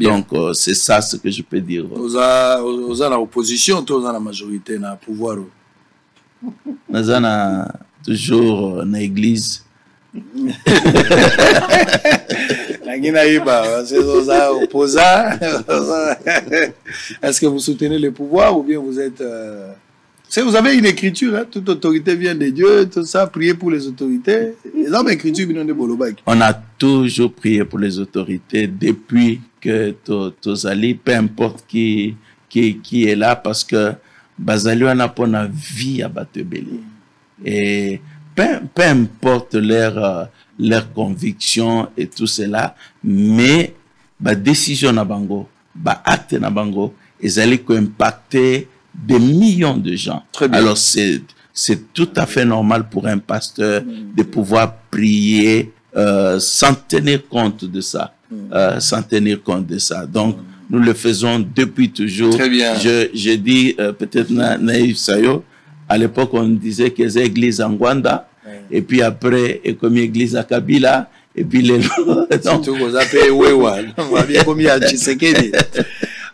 Donc, c'est ça ce que je peux dire. Vous avez l'opposition, vous avez la majorité, dans le pouvoir. Nous avons toujours dans l'église. Est-ce que vous soutenez le pouvoir ou bien vous êtes... Vous avez une écriture, hein? Toute autorité vient de Dieu, tout ça, prier pour les autorités. On a toujours prié pour les autorités depuis que Tozali, peu importe qui est là, parce que Bazali on a pour la vie à Batebeli. Et peu importe leur conviction et tout cela, mais la décision na bango, acte na bango, ils allaient impacter des millions de gens. Alors c'est tout à fait normal pour un pasteur de pouvoir prier sans tenir compte de ça, Donc nous le faisons depuis toujours. Très bien. Je dis peut-être Naïf Sayo. À l'époque, on disait que c'est l'église en Gwanda, et puis après, et comme l'église à Kabila, et puis les donc...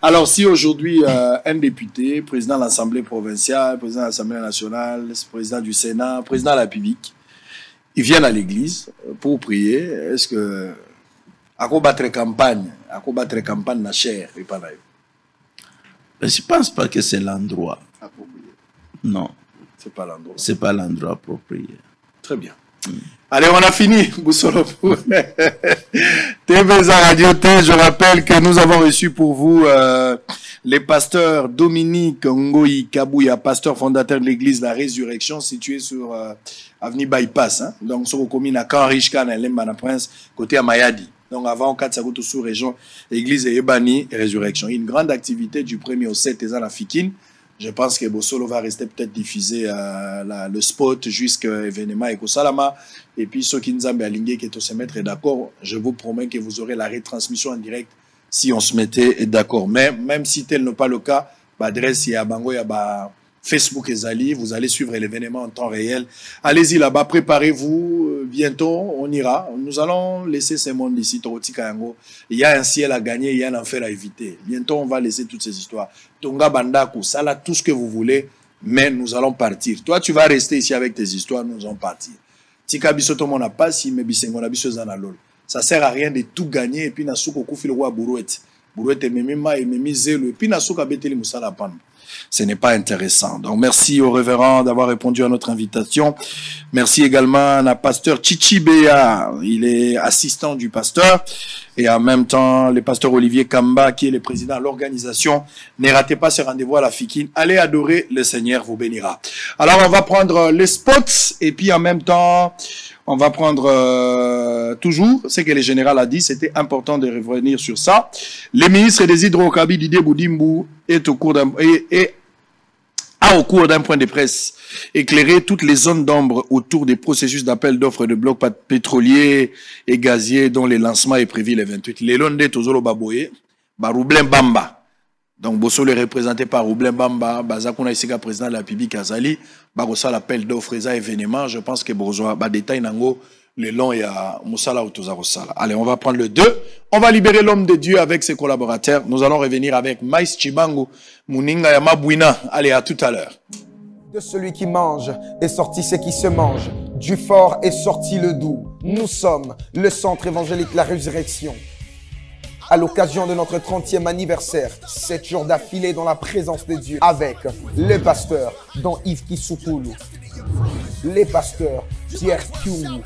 Alors, si aujourd'hui, un député, président de l'Assemblée provinciale, président de l'Assemblée nationale, président du Sénat, président de la République, ils viennent à l'église pour prier, est-ce que... à quoi battre campagne na chair, je ne pense pas que c'est l'endroit. Non. C'est pas l'endroit approprié. Très bien. Allez, on a fini, Boussolo. TVSA Radio T, je rappelle que nous avons reçu pour vous les pasteurs Dominique Ngoyi Kabouya, pasteur fondateur de l'église La Résurrection, située sur avenue Bypass. Hein? Donc, sur le commune à Kanrishka, dans l'Embana Prince, côté à Mayadi. Donc, avant, 4 sous-région, église Ebani et Résurrection. Une grande activité du 1er au 7 et à la Fikine. Je pense que Bossolo va rester peut-être diffusé le spot jusqu'à l'événement Eko Salama. Et puis, ceux qui nous ont aligné, qui se mettre d'accord, je vous promets que vous aurez la retransmission en direct si on se mettait d'accord. Mais même si tel n'est pas le cas, l'adresse est à Bango, il y a Facebook et Zali, vous allez suivre l'événement en temps réel. Allez-y là-bas, préparez-vous, bientôt on ira. Nous allons laisser ces mondes ici, Toroti Kayango. Il y a un ciel à gagner, il y a un enfer à éviter. Bientôt on va laisser toutes ces histoires. Tonga Bandaku, ça là, tout ce que vous voulez, mais nous allons partir. Toi, tu vas rester ici avec tes histoires, nous allons partir. Tika bisoto mon pas si mais bisengo biso zanalol. Ça sert à rien de tout gagner et puis nasuko kufi le roi Bourouette. Bourouette et memima et memi zelo et puis nasuka beteli musala pan. Ce n'est pas intéressant. Donc, merci au révérend d'avoir répondu à notre invitation. Merci également à pasteur Chichi Béa. Il est assistant du pasteur. Et en même temps, le pasteur Olivier Kamba, qui est le président de l'organisation. Ne ratez pas ce rendez-vous à la Fikine. Allez adorer, le Seigneur vous bénira. Alors, on va prendre les spots. Et puis, en même temps, on va prendre toujours ce que le général a dit. C'était important de revenir sur ça. Le ministre des Hydrocarbures, Didier Boudimbu, est au cours d'un point de presse éclairé toutes les zones d'ombre autour des processus d'appel d'offres de blocs pétroliers et gaziers dont le lancement est prévu le 28. Les Londés Tozolo Baboye, Baroublin Bamba. Donc Bosso est représenté par Roublin Bamba, Bazakuna Isika président de la République Azali, Barossa l'appel d'offres et événements. Je pense que Bourgeois, détail nango, le long et à Moussala ou Tozarosala. Allez, on va prendre le 2. On va libérer l'homme de Dieu avec ses collaborateurs. Nous allons revenir avec Maïs Chibango, Mouninga Yamabouina. Allez, à tout à l'heure. De celui qui mange est sorti ce qui se mange. Du fort est sorti le doux. Nous sommes le centre évangélique La Résurrection. À l'occasion de notre 30e anniversaire, 7 jours d'affilée dans la présence de Dieu, avec les pasteurs, dont Yves Kisoukoulou, les pasteurs Pierre Kyungu,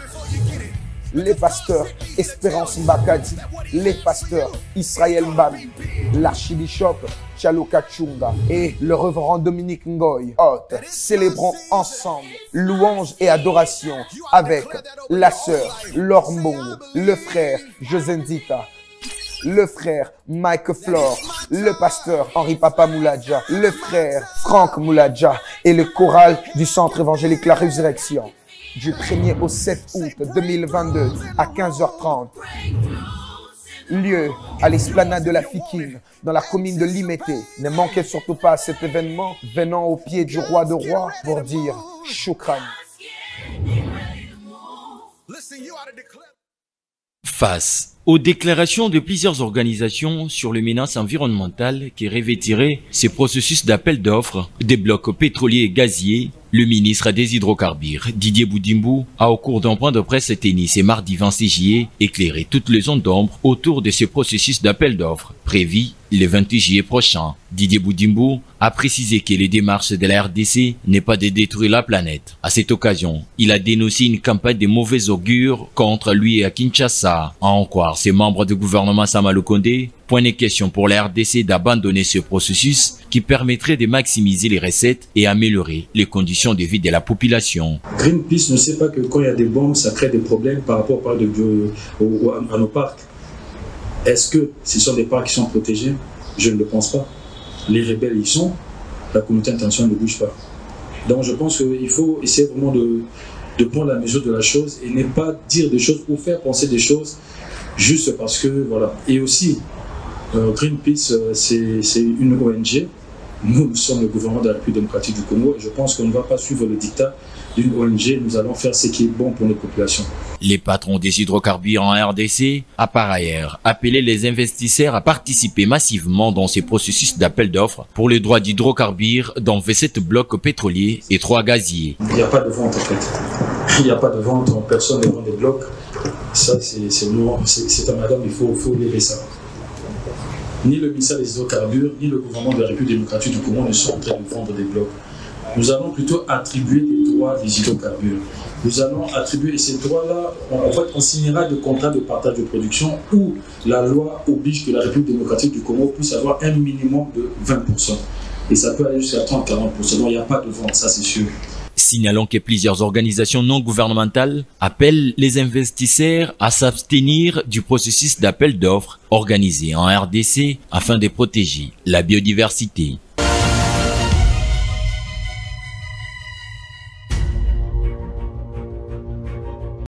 les pasteurs Espérance Mbakadi, les pasteurs Israël Mbami, l'archibishop Chalo Kachunga et le reverend Dominique Ngoy. Hôte, célébrons ensemble louange et adoration avec la sœur Laure Mbongo, le frère Josendita, le frère Mike Flore, le pasteur Henri Papa Mouladja, le frère Franck Mouladja et le choral du centre évangélique La Résurrection. Du 1er au 7 août 2022 à 15h30. Lieu à l'esplanade de la Fikine, dans la commune de Limété. Ne manquez surtout pas à cet événement, venant au pied du roi de rois pour dire Choukran. Face aux déclarations de plusieurs organisations sur les menaces environnementales qui revêtiraient ces processus d'appel d'offres des blocs pétroliers et gaziers, le ministre des Hydrocarbures, Didier Boudimbo, a au cours d'un point de presse tenu ce mardi 26 juillet éclairé toutes les zones d'ombre autour de ce processus d'appel d'offres prévu le 28 juillet prochain. Didier Boudimbo a précisé que les démarches de la RDC n'est pas de détruire la planète. À cette occasion, il a dénoncé une campagne de mauvais augure contre lui et à Kinshasa. À en croire ses membres du gouvernement Samalou Kondé, point de question pour la RDC d'abandonner ce processus qui permettrait de maximiser les recettes et améliorer les conditions de vie de la population. Greenpeace ne sait pas que quand il y a des bombes, ça crée des problèmes par rapport à nos parcs. Est-ce que ce sont des parcs qui sont protégés? Je ne le pense pas. Les rebelles y sont, la communauté internationale ne bouge pas. Donc je pense qu'il faut essayer vraiment de prendre la mesure de la chose et ne pas dire des choses ou faire penser des choses juste parce que voilà. Et aussi, Greenpeace, c'est une ONG. Nous sommes le gouvernement de la République démocratique du Congo et je pense qu'on ne va pas suivre le dictat d'une ONG. Nous allons faire ce qui est bon pour nos populations. Les patrons des hydrocarbures en RDC a par ailleurs appelé les investisseurs à participer massivement dans ces processus d'appel d'offres pour les droits d'hydrocarbures dans 27 blocs pétroliers et 3 gaziers. Il n'y a pas de vente en fait. Il n'y a pas de vente, personne ne vend des blocs. Ça c'est un madame, il faut lever ça. Ni le ministère des hydrocarbures, ni le gouvernement de la République démocratique du Congo ne sont en train de vendre des blocs. Nous allons plutôt attribuer des droits des hydrocarbures. Nous allons attribuer ces droits-là, en fait, on signera des contrats de partage de production où la loi oblige que la République démocratique du Congo puisse avoir un minimum de 20%. Et ça peut aller jusqu'à 30-40%. Donc il n'y a pas de vente, ça c'est sûr. Signalons que plusieurs organisations non gouvernementales appellent les investisseurs à s'abstenir du processus d'appel d'offres organisé en RDC afin de protéger la biodiversité.